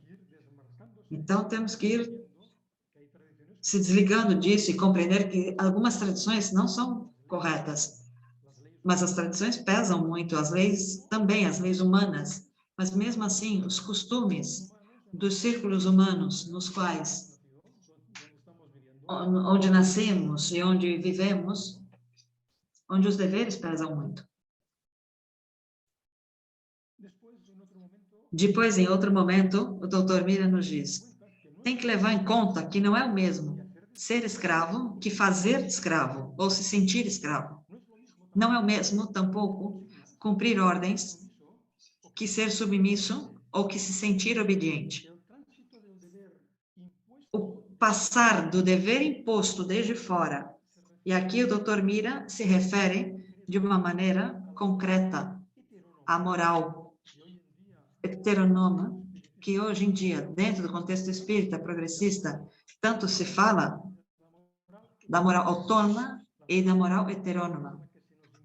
Então, temos que ir se desligando disso e compreender que algumas tradições não são corretas. Mas as tradições pesam muito, as leis também, as leis humanas. Mas, mesmo assim, os costumes dos círculos humanos nos quais, onde nascemos e onde vivemos, onde os deveres pesam muito. Depois, em outro momento, o Dr. Mira nos diz, tem que levar em conta que não é o mesmo ser escravo que fazer escravo, ou se sentir escravo. Não é o mesmo, tampouco, cumprir ordens que ser submisso ou que se sentir obediente. O passar do dever imposto desde fora, e aqui o Dr. Mira se refere de uma maneira concreta à moral heteronômica, que hoje em dia, dentro do contexto espírita progressista, tanto se fala da moral autônoma e da moral heterônoma.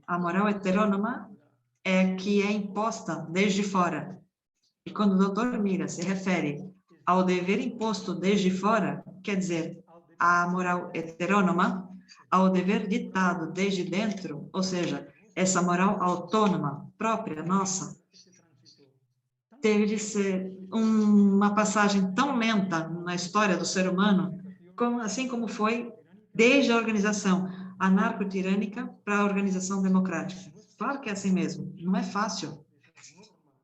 A moral heterônoma é que é imposta desde fora. E quando o Dr. Mira se refere ao dever imposto desde fora, quer dizer, a moral heterônoma, ao dever ditado desde dentro, ou seja, essa moral autônoma, própria, nossa, teve de ser uma passagem tão lenta na história do ser humano, assim como foi desde a organização anarco-tirânica para a organização democrática. Claro que é assim mesmo, não é fácil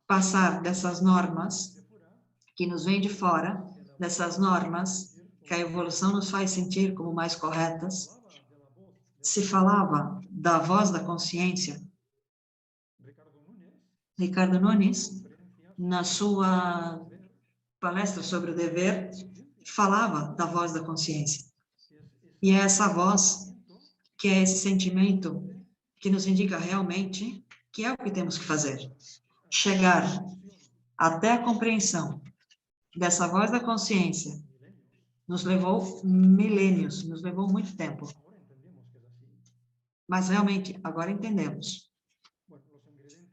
passar dessas normas que nos vêm de fora, dessas normas que a evolução nos faz sentir como mais corretas. Se falava da voz da consciência. Ricardo Nunes, na sua palestra sobre o dever, falava da voz da consciência. E é essa voz que é esse sentimento que nos indica realmente que é o que temos que fazer. Chegar até a compreensão dessa voz da consciência nos levou milênios, nos levou muito tempo. Mas realmente, agora entendemos.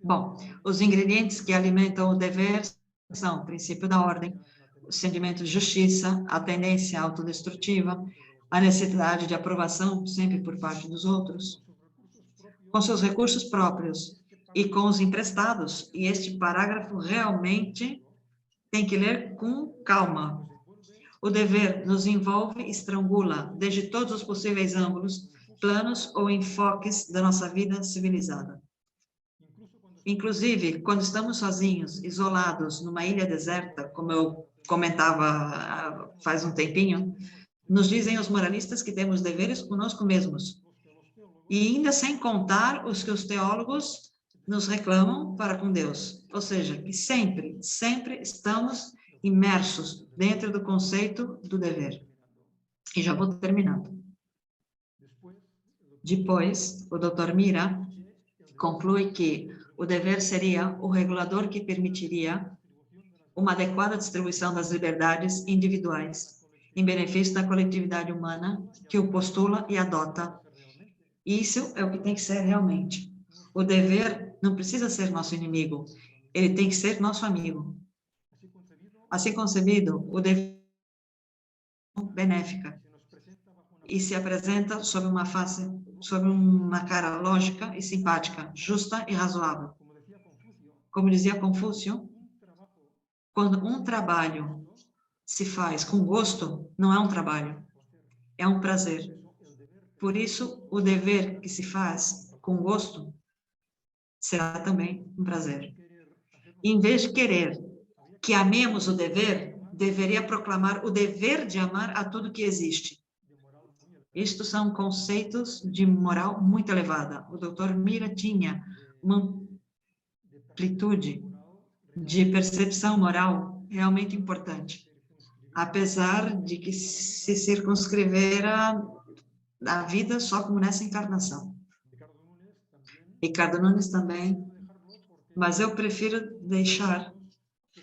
Bom, os ingredientes que alimentam o dever são o princípio da ordem, o sentimento de justiça, a tendência autodestrutiva, a necessidade de aprovação sempre por parte dos outros, com seus recursos próprios e com os emprestados. E este parágrafo realmente tem que ler com calma. O dever nos envolve e estrangula desde todos os possíveis ângulos, planos ou enfoques da nossa vida civilizada. Inclusive, quando estamos sozinhos, isolados, numa ilha deserta, como eu comentava faz um tempinho, nos dizem os moralistas que temos deveres conosco mesmos. E ainda sem contar os que os teólogos nos reclamam para com Deus. Ou seja, que sempre estamos imersos dentro do conceito do dever. E já vou terminando. Depois, o Dr. Mira conclui que o dever seria o regulador que permitiria uma adequada distribuição das liberdades individuais em benefício da coletividade humana que o postula e adota. Isso é o que tem que ser realmente. O dever não precisa ser nosso inimigo, ele tem que ser nosso amigo. Assim concebido, o dever é benéfica e se apresenta sob uma cara lógica e simpática, justa e razoável. Como dizia Confúcio, quando um trabalho se faz com gosto, não é um trabalho, é um prazer. Por isso, o dever que se faz com gosto será também um prazer. Em vez de querer que amemos o dever, deveria proclamar o dever de amar a tudo que existe. Estes são conceitos de moral muito elevada. O Dr. Mira tinha uma amplitude de percepção moral realmente importante, apesar de que se circunscrevera a vida só como nessa encarnação. Ricardo Nunes também, mas eu prefiro deixar,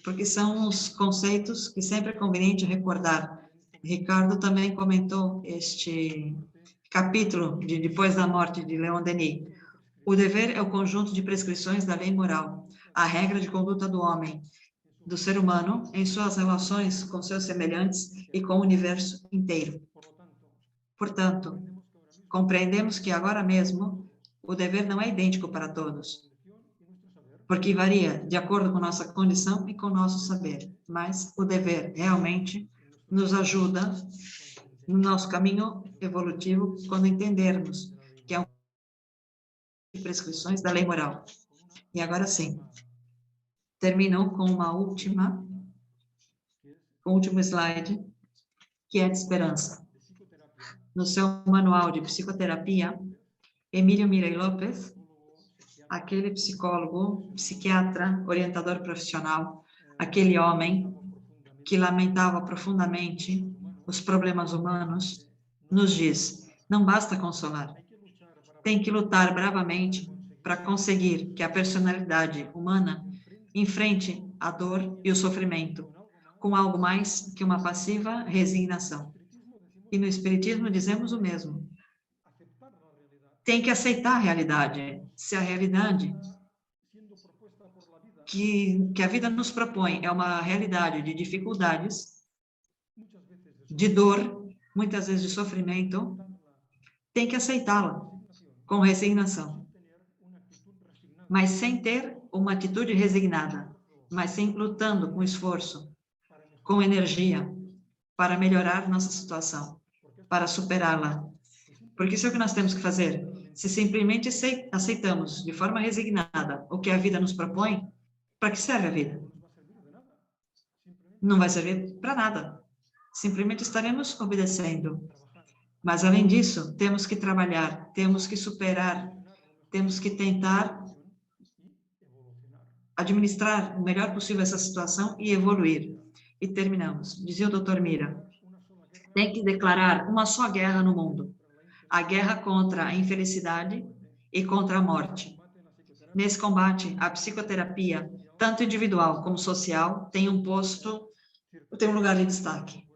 porque são os conceitos que sempre é conveniente recordar. Ricardo também comentou este capítulo de Depois da Morte, de Leon Denis. O dever é o conjunto de prescrições da lei moral, a regra de conduta do homem, do ser humano, em suas relações com seus semelhantes e com o universo inteiro. Portanto, compreendemos que agora mesmo o dever não é idêntico para todos, porque varia de acordo com nossa condição e com nosso saber, mas o dever realmente nos ajuda no nosso caminho evolutivo quando entendermos que é um de prescrições da lei moral. E agora sim, termino com o último slide, que é de esperança. No seu manual de psicoterapia, Emílio Mirey Lopes, aquele psicólogo, psiquiatra, orientador profissional, aquele homem que lamentava profundamente os problemas humanos, nos diz: não basta consolar, tem que lutar bravamente para conseguir que a personalidade humana enfrente a dor e o sofrimento com algo mais que uma passiva resignação. E no Espiritismo dizemos o mesmo. Tem que aceitar a realidade. Se a realidade que a vida nos propõe é uma realidade de dificuldades, de dor, muitas vezes de sofrimento, tem que aceitá-la com resignação. Mas sem ter uma atitude resignada, mas sim lutando com esforço, com energia, para melhorar nossa situação, para superá-la. Porque isso é o que nós temos que fazer. Se simplesmente aceitamos de forma resignada o que a vida nos propõe, para que serve a vida? Não vai servir para nada. Simplesmente estaremos obedecendo. Mas, além disso, temos que trabalhar, temos que superar, temos que tentar administrar o melhor possível essa situação e evoluir. E terminamos. Dizia o Dr. Mira, tem que declarar uma só guerra no mundo, a guerra contra a infelicidade e contra a morte. Nesse combate, a psicoterapia, tanto individual como social, tem um lugar de destaque.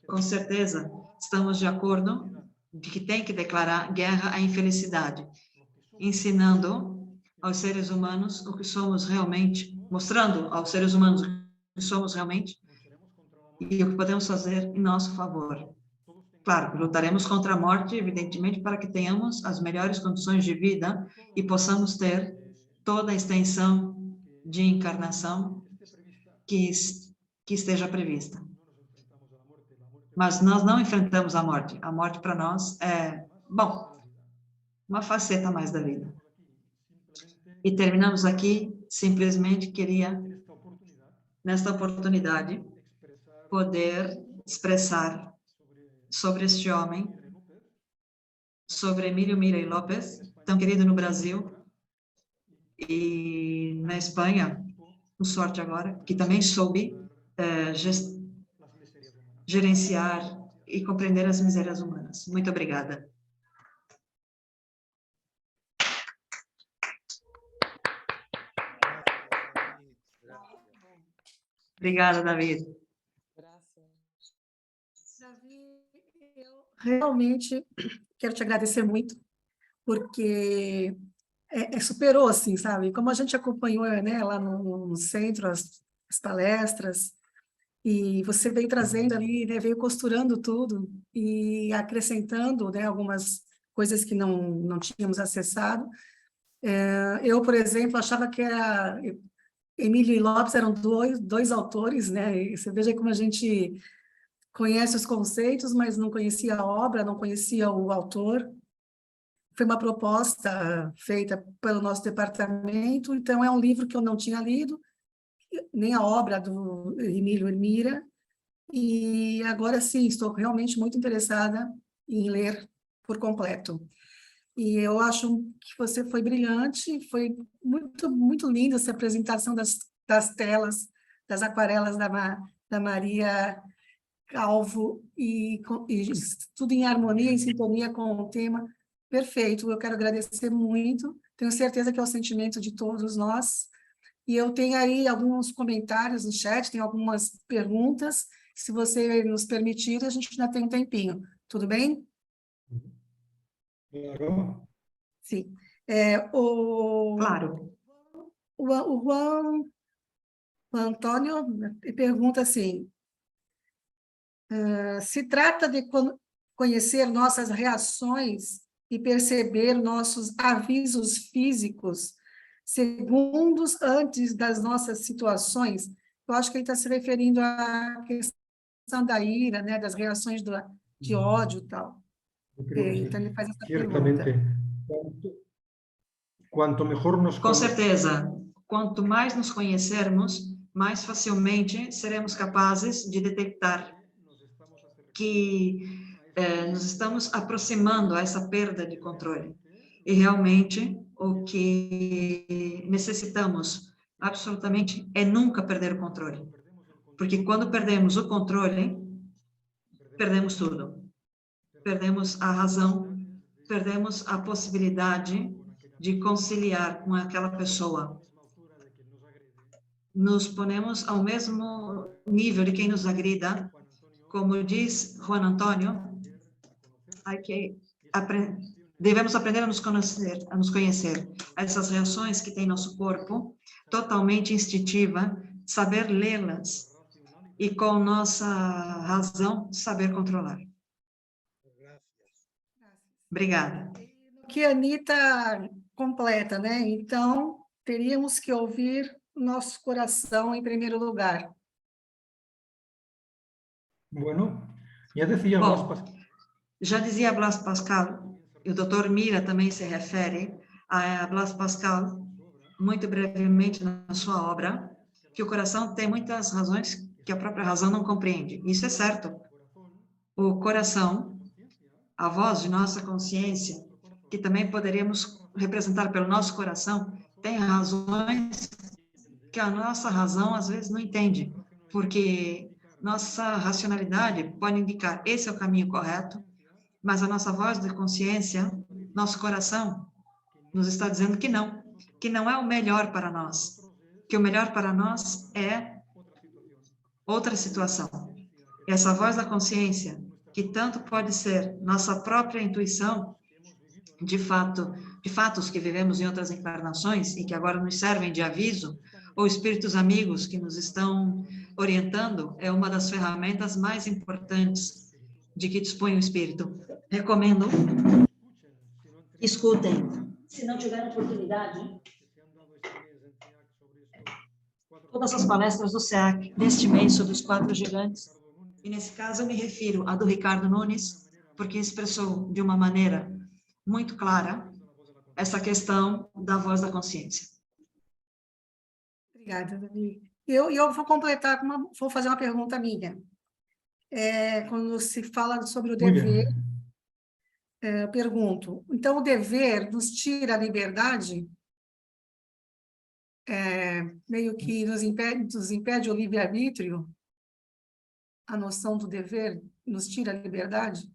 Com certeza, estamos de acordo de que tem que declarar guerra à infelicidade, ensinando aos seres humanos o que somos realmente, mostrando aos seres humanos o que somos realmente e o que podemos fazer em nosso favor. Claro, lutaremos contra a morte, evidentemente, para que tenhamos as melhores condições de vida e possamos ter toda a extensão de encarnação que esteja prevista. Mas nós não enfrentamos a morte. A morte para nós é, bom, uma faceta a mais da vida. E terminamos aqui, simplesmente queria, nesta oportunidade, poder expressar sobre este homem, sobre Emílio Mira e Lopes, tão querido no Brasil e na Espanha, com sorte agora, que também soube gerenciar e compreender as misérias humanas. Muito obrigada. Obrigada, David. Davi, eu realmente quero te agradecer muito, porque superou, assim, sabe? Como a gente acompanhou, né, lá no centro, as palestras, e você veio trazendo ali, né, veio costurando tudo e acrescentando, né, algumas coisas que não tínhamos acessado. Eu, por exemplo, achava que Emílio e Lopes eram dois autores, né? E você veja como a gente conhece os conceitos, mas não conhecia a obra, não conhecia o autor. Foi uma proposta feita pelo nosso departamento, então é um livro que eu não tinha lido, nem a obra do Emílio e Mira, e agora sim, estou realmente muito interessada em ler por completo. E eu acho que você foi brilhante, foi muito, muito linda essa apresentação das telas, das aquarelas da Maria Calvo, e tudo em harmonia, em sintonia com o tema. Perfeito, eu quero agradecer muito, tenho certeza que é o sentimento de todos nós, e eu tenho aí alguns comentários no chat, tem algumas perguntas, se você nos permitir, a gente ainda tem um tempinho, tudo bem? Claro. Sim. Claro. O Juan Antônio pergunta assim, se trata de conhecer nossas reações e perceber nossos avisos físicos segundos antes das nossas situações. Eu acho que ele está se referindo à questão da ira, né, das reações de ódio e tal. Yo creo que sí. Então, ele faz essa Ciertamente. pergunta. Quanto melhor nos Com certeza. Quanto mais nos conhecermos, mais facilmente seremos capazes de detectar que nos estamos aproximando a essa perda de controle. E realmente o que necessitamos absolutamente é nunca perder o controle. Porque quando perdemos o controle, perdemos tudo. Perdemos a razão, perdemos a possibilidade de conciliar com aquela pessoa. Nos ponemos ao mesmo nível de quem nos agrida. Como diz Juan Antônio, devemos aprender a nos conhecer. Essas reações que tem nosso corpo, totalmente instintiva, saber lê-las e com nossa razão saber controlar. Obrigada. Que a Anitta completa, né? Então, teríamos que ouvir nosso coração em primeiro lugar. Bueno, já dizia Blas Pascal. Já dizia Blas Pascal, e o Dr. Mira também se refere a Blas Pascal, muito brevemente na sua obra, que o coração tem muitas razões que a própria razão não compreende. Isso é certo. O coração, a voz de nossa consciência, que também poderíamos representar pelo nosso coração, tem razões que a nossa razão às vezes não entende, porque nossa racionalidade pode indicar esse é o caminho correto, Mas a nossa voz de consciência, nosso coração, nos está dizendo que não é o melhor para nós, que o melhor para nós é outra situação. Essa voz da consciência, que tanto pode ser nossa própria intuição, de fatos que vivemos em outras encarnações e que agora nos servem de aviso, ou espíritos amigos que nos estão orientando, é uma das ferramentas mais importantes de que dispõe o espírito. Recomendo, escutem, se não tiver oportunidade, todas as palestras do SEAC deste mês sobre os 4 gigantes, e nesse caso eu me refiro à do Ricardo Nunes, porque expressou de uma maneira muito clara essa questão da voz da consciência. Obrigada, Davi. Eu vou completar, vou fazer uma pergunta minha. Quando se fala sobre o Muy dever, bien. eu pergunto, então o dever nos tira a liberdade? Meio que nos impede o livre-arbítrio? A noção do dever nos tira a liberdade?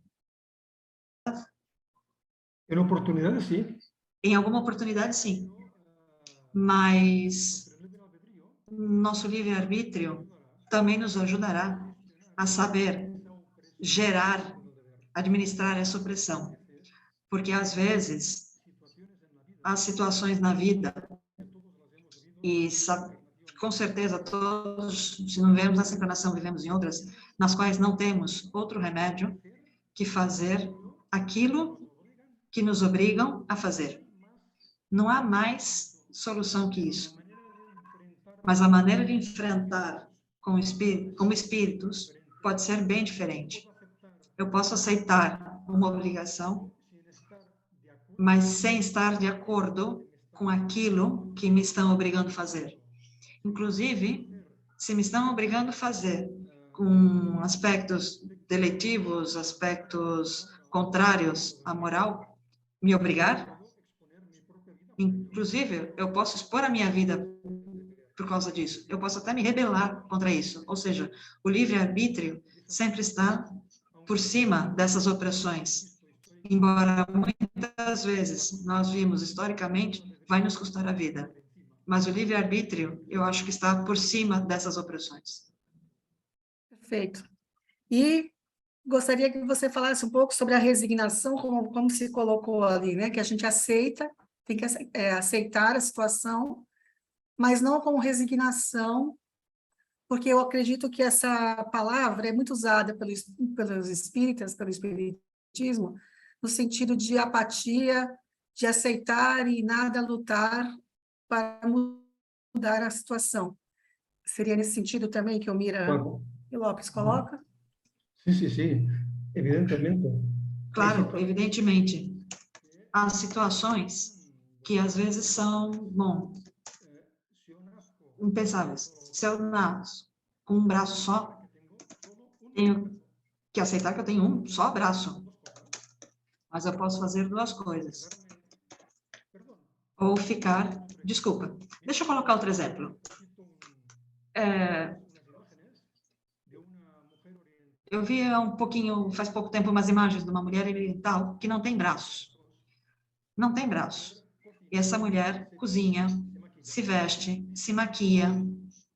En oportunidades, sí. Em alguma oportunidade, sim. Mas nosso livre-arbítrio também nos ajudará a saber gerar, administrar essa opressão. Porque, às vezes, há situações na vida, e com certeza todos, se não vivemos nessa encarnação, vivemos em outras, nas quais não temos outro remédio que fazer aquilo que nos obrigam a fazer. Não há mais solução que isso. Mas a maneira de enfrentar como espíritos pode ser bem diferente. Eu posso aceitar uma obrigação, mas sem estar de acordo com aquilo que me estão obrigando a fazer. Inclusive, se me estão obrigando a fazer com aspectos deletivos, aspectos contrários à moral, me obrigar, inclusive, eu posso expor a minha vida por causa disso. Eu posso até me rebelar contra isso. Ou seja, o livre-arbítrio sempre está por cima dessas opressões. Embora muitas vezes nós vimos historicamente, vai nos custar a vida. Mas o livre-arbítrio, eu acho que está por cima dessas opressões. Perfeito. E gostaria que você falasse um pouco sobre a resignação, como se colocou ali, né? Que a gente aceita, tem que aceitar a situação, mas não com resignação, porque eu acredito que essa palavra é muito usada pelos espíritas, pelo espiritismo, no sentido de apatia, de aceitar e nada lutar para mudar a situação. Seria nesse sentido também que o Mira Lopes coloca? Sí, sí, evidentemente. Claro, evidentemente. Há situações que às vezes são, impensáveis. Se eu nasço com um braço só, tenho que aceitar que eu tenho um só braço. Mas eu posso fazer 2 coisas. Ou ficar... Desculpa, deixa eu colocar outro exemplo. Eu vi faz pouco tempo, umas imagens de uma mulher oriental que não tem braços. Não tem braço. E essa mulher cozinha, se veste, se maquia,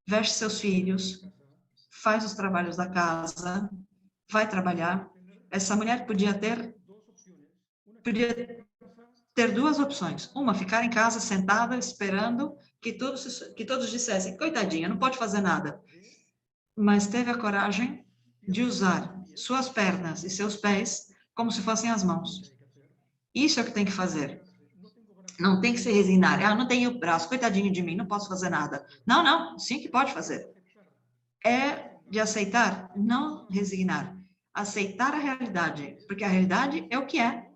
veste seus filhos, faz os trabalhos da casa, vai trabalhar. Essa mulher podia ter 2 opções. Uma, ficar em casa sentada, esperando que todos dissessem, coitadinha, não pode fazer nada. Mas teve a coragem de usar suas pernas e seus pés como se fossem as mãos. Isso é o que tem que fazer. Não tem que se resignar. Não tenho braço, coitadinho de mim, não posso fazer nada. Não, sim que pode fazer. É de aceitar, não resignar. Aceitar a realidade, porque a realidade é o que é.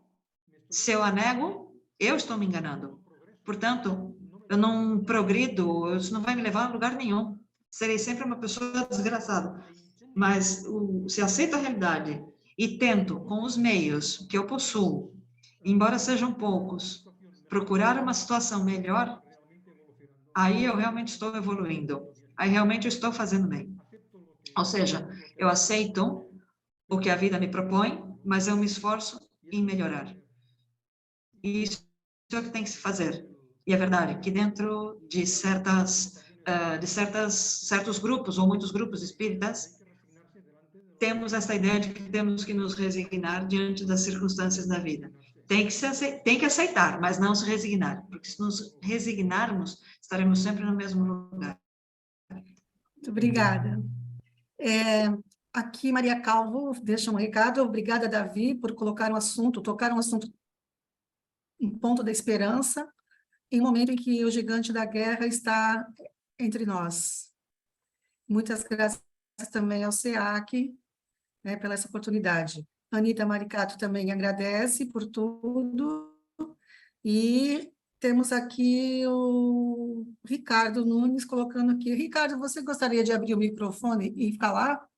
Se eu a nego, eu estou me enganando. Portanto, eu não progrido, isso não vai me levar a lugar nenhum. Serei sempre uma pessoa desgraçada. Mas se aceito a realidade e tento, com os meios que eu possuo, embora sejam poucos, procurar uma situação melhor, aí eu realmente estou evoluindo. Aí realmente eu estou fazendo bem. Ou seja, eu aceito o que a vida me propõe, mas eu me esforço em melhorar. E isso é o que tem que se fazer. E é verdade que dentro de certos grupos, ou muitos grupos espíritas, temos essa ideia de que temos que nos resignar diante das circunstâncias da vida. Tem que aceitar, mas não se resignar, porque se nos resignarmos, estaremos sempre no mesmo lugar. Muito obrigada. Aqui, Maria Calvo deixa um recado. Obrigada, Davi, por tocar um assunto em ponto da esperança, em um momento em que o gigante da guerra está entre nós. Muitas graças também ao SEAC, né, pela essa oportunidade. Anita Maricato também agradece por tudo. E temos aqui o Ricardo Nunes colocando aqui. Ricardo, você gostaria de abrir o microfone e falar?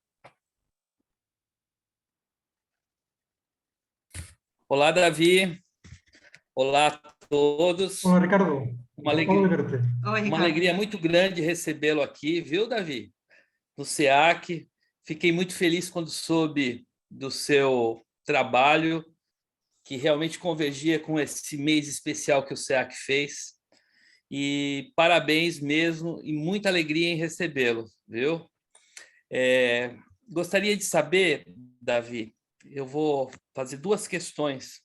Olá, Davi. Olá a todos. Olá, Ricardo. Uma Bom alegria, verte. Oi, uma Ricardo. alegria muito grande recebê-lo aqui, viu, Davi? No SEAC. Fiquei muito feliz quando soube do seu trabalho, que realmente convergia com esse mês especial que o SEAC fez. E parabéns mesmo, e muita alegria em recebê-lo, viu? Gostaria de saber, Davi, eu vou fazer duas questões.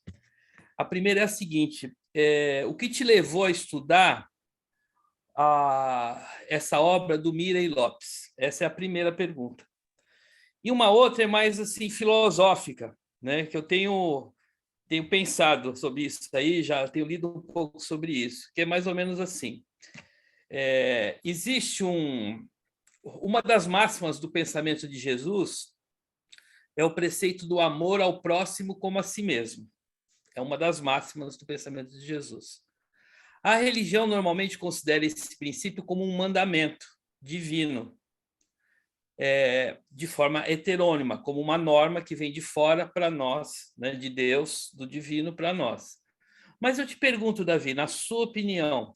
A primeira é a seguinte: o que te levou a estudar essa obra do Mirey Lopes? Essa é a primeira pergunta. E uma outra é mais assim filosófica, né? Que eu tenho pensado sobre isso aí, já tenho lido um pouco sobre isso, que é mais ou menos assim. Existe uma das máximas do pensamento de Jesus é o preceito do amor ao próximo como a si mesmo. É uma das máximas do pensamento de Jesus. A religião normalmente considera esse princípio como um mandamento divino, de forma heterônima, como uma norma que vem de fora para nós, né, de Deus, do divino para nós. Mas eu te pergunto, Davi, na sua opinião,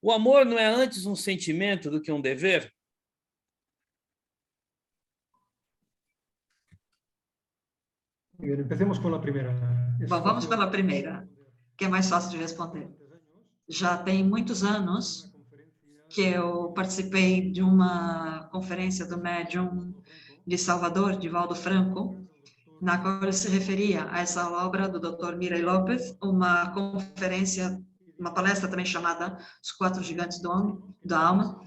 o amor não é antes um sentimento do que um dever? Muy bien, empecemos con la primera. Bom, vamos pela primeira, que é mais fácil de responder. Já tem muitos anos que eu participei de uma conferência do médium de Salvador, Divaldo Franco, na qual ele se referia a essa obra do Dr. Mirey Lopes, uma conferência, uma palestra também chamada Os Quatro Gigantes da Alma,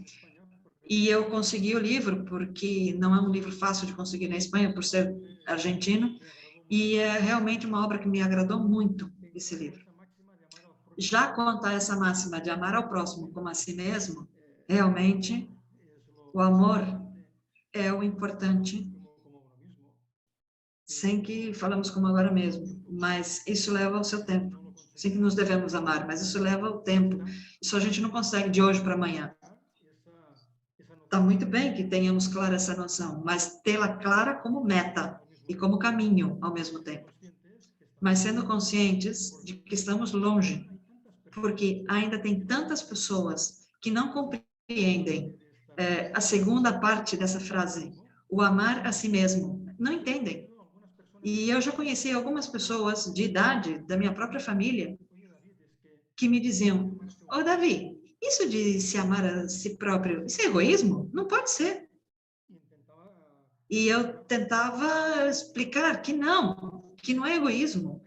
e eu consegui o livro, porque não é um livro fácil de conseguir na Espanha, por ser argentino, e é realmente uma obra que me agradou muito, esse livro. Já quanto a essa máxima de amar ao próximo como a si mesmo, realmente, o amor é o importante, sem que falamos como agora mesmo, mas isso leva ao seu tempo. Sim que nos devemos amar, mas isso leva ao tempo. Isso a gente não consegue de hoje para amanhã. Está muito bem que tenhamos clara essa noção, mas tê-la clara como meta e como caminho ao mesmo tempo. Mas sendo conscientes de que estamos longe, porque ainda tem tantas pessoas que não compreendem a segunda parte dessa frase, o amar a si mesmo. Não entendem. E eu já conheci algumas pessoas de idade da minha própria família que me diziam: "Ô, Davi, isso de se amar a si próprio, isso é egoísmo? Não pode ser." E eu tentava explicar que não é egoísmo,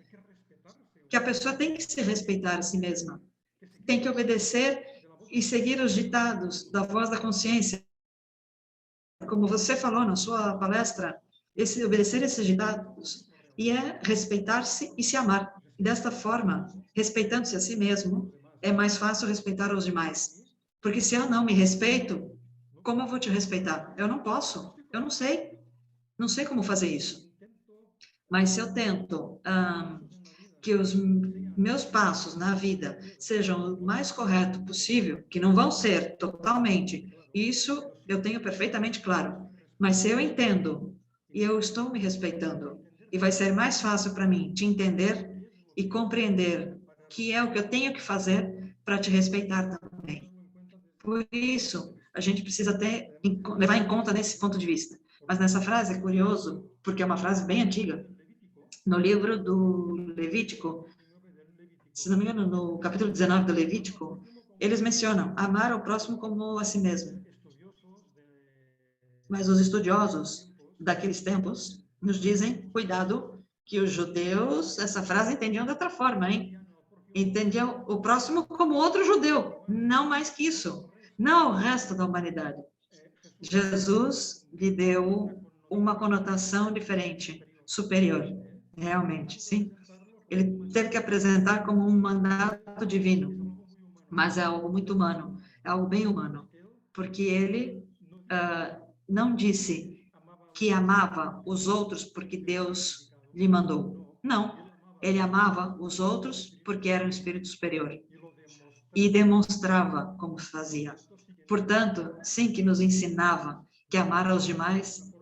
que a pessoa tem que se respeitar a si mesma, tem que obedecer e seguir os ditados da voz da consciência. Como você falou na sua palestra, obedecer esses ditados e respeitar-se e se amar. E desta forma, respeitando-se a si mesmo, é mais fácil respeitar os demais. Porque se eu não me respeito, como eu vou te respeitar? Eu não posso, eu não sei como fazer isso. Mas se eu tento que os meus passos na vida sejam o mais correto possível, que não vão ser totalmente, isso eu tenho perfeitamente claro. Mas se eu entendo e eu estou me respeitando, e vai ser mais fácil para mim te entender e compreender que é o que eu tenho que fazer para te respeitar também. Por isso, a gente precisa levar em conta nesse ponto de vista. Mas nessa frase é curioso, porque é uma frase bem antiga, No livro do Levítico, se não me engano, no capítulo 19 do Levítico, eles mencionam amar o próximo como a si mesmo. Mas os estudiosos daqueles tempos nos dizem, cuidado, que os judeus, essa frase entendiam de outra forma, hein? Entendiam o próximo como outro judeu, não mais que isso, não o resto da humanidade. Jesus lhe deu uma conotação diferente, superior, realmente, sim. Ele teve que apresentar como um mandato divino, mas é algo muito humano, é algo bem humano, porque ele não disse que amava os outros porque Deus lhe mandou. Não, ele amava os outros porque era um espírito superior e demonstrava como fazia. Portanto, sim que nos ensinava que amar aos demais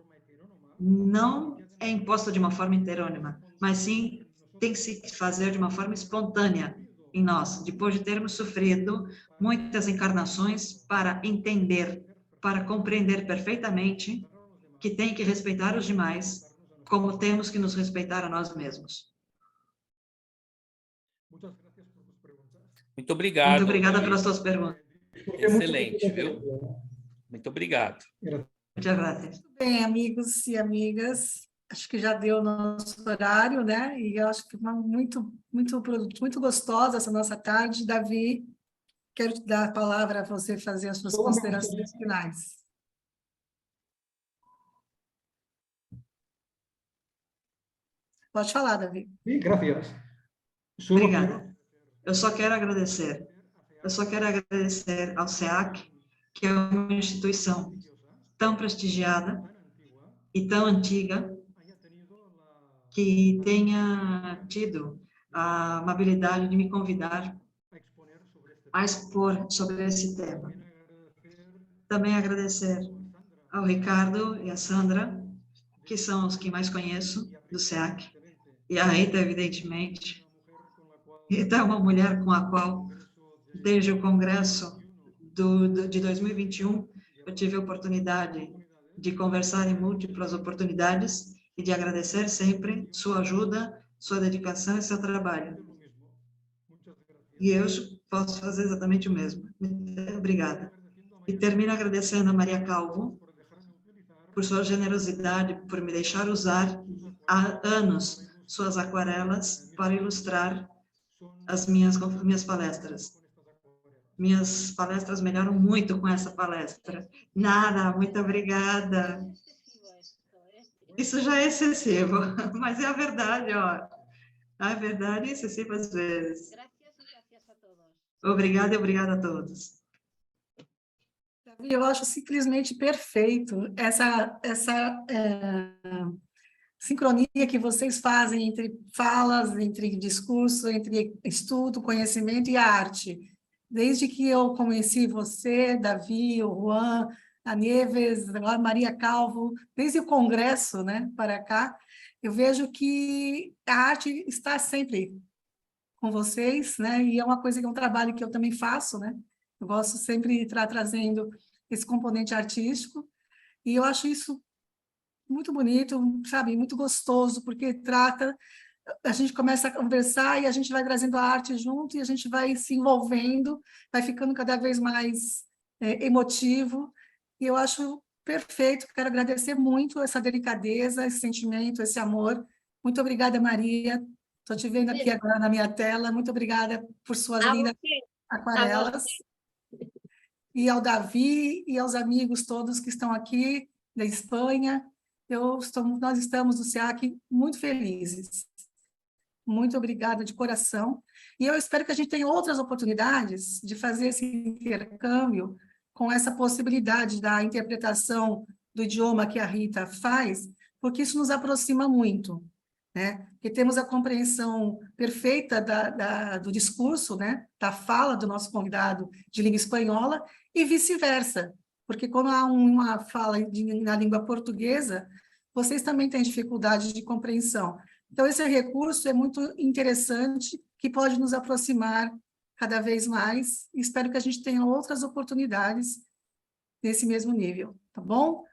não é imposto de uma forma heterônima, mas sim tem que se fazer de uma forma espontânea em nós, depois de termos sofrido muitas encarnações para entender, para compreender perfeitamente que tem que respeitar os demais como temos que nos respeitar a nós mesmos. Muito obrigado. Muito obrigada pelas suas perguntas. Excelente, viu? Muito obrigado. Muchas gracias. Bem, amigos e amigas, acho que já deu o nosso horário, né? E eu acho que foi muito gostosa essa nossa tarde. Davi, quero te dar a palavra a você fazer as suas considerações finais. Pode falar, Davi. Sí, gracias. Obrigada. Eu só quero agradecer. Eu só quero agradecer ao SEAC, que é uma instituição tão prestigiada e tão antiga, que tenha tido a amabilidade de me convidar a expor sobre esse tema. Também agradecer ao Ricardo e à Sandra, que são os que mais conheço do SEAC, e a Rita, evidentemente. Rita é uma mulher com a qual, desde o congresso de 2021, eu tive a oportunidade de conversar em múltiplas oportunidades e de agradecer sempre sua ajuda, sua dedicação e seu trabalho. E eu posso fazer exatamente o mesmo. Muito obrigada. E termino agradecendo a Maria Calvo por sua generosidade, por me deixar usar há anos suas aquarelas para ilustrar as minhas palestras. Minhas palestras melhoram muito com essa palestra. Nada, muito obrigada. Isso já é excessivo, mas é a verdade, ó. A verdade é excessiva às vezes. Obrigada e obrigada a todos. Eu acho simplesmente perfeito essa sincronia que vocês fazem entre falas, entre discurso, entre estudo, conhecimento e arte. Desde que eu conheci você, Davi, o Juan, a Neves, a Maria Calvo, desde o congresso, né, para cá, eu vejo que a arte está sempre com vocês, né, e é uma coisa que é um trabalho que eu também faço, né, eu gosto sempre de estar trazendo esse componente artístico, e eu acho isso muito bonito, sabe, muito gostoso, porque a gente começa a conversar e a gente vai trazendo a arte junto e a gente vai se envolvendo, vai ficando cada vez mais emotivo, e eu acho perfeito. Quero agradecer muito essa delicadeza, esse sentimento, esse amor. Muito obrigada, Maria. Estou te vendo aqui agora na minha tela. Muito obrigada por suas lindas aquarelas. E ao Davi e aos amigos todos que estão aqui da Espanha. Nós estamos do SEAC muito felizes. Muito obrigada de coração. E eu espero que a gente tenha outras oportunidades de fazer esse intercâmbio com essa possibilidade da interpretação do idioma que a Rita faz, porque isso nos aproxima muito, né? Porque temos a compreensão perfeita do discurso, né? Da fala do nosso convidado de língua espanhola e vice-versa, porque quando há uma fala na língua portuguesa, vocês também têm dificuldade de compreensão. Então, esse recurso é muito interessante, que pode nos aproximar cada vez mais, e espero que a gente tenha outras oportunidades nesse mesmo nível, tá bom?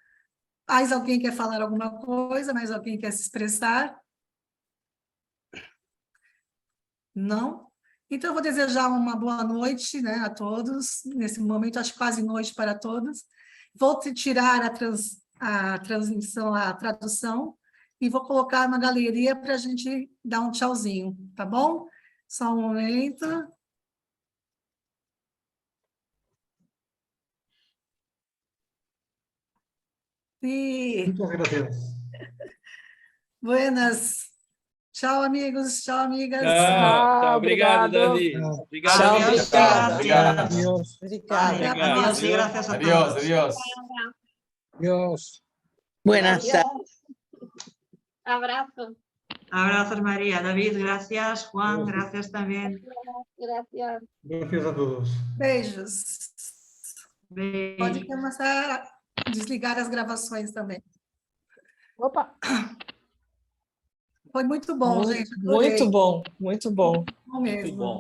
Mais alguém quer falar alguma coisa? Mais alguém quer se expressar? Não? Então, eu vou desejar uma boa noite, né, a todos, nesse momento, acho que quase noite para todos. Vou tirar a transmissão, a tradução, e vou colocar na galeria para a gente dar um tchauzinho, tá bom? Só um momento. E Muchas gracias. buenas. Tchau, amigos. Tchau, amigas. Tchau, obrigado, obrigado. Davi. Tchau. Obrigado. Adiós, Tchau, gracias. obrigado. Adiós. Obrigada. Até a Obrigado. Adiós y próxima. gracias a Adiós, todos. adiós. Adiós. Buenas tardes. Abrazo. Abrazos, María. David, gracias. Juan, gracias también. Gracias. Gracias a todos. Beijos. Pode Beijos. começar a desligar as gravações também. Opa, Foi muito bom, gente. Adorei. muito bom, muito bom. Bom mesmo. Muito bom.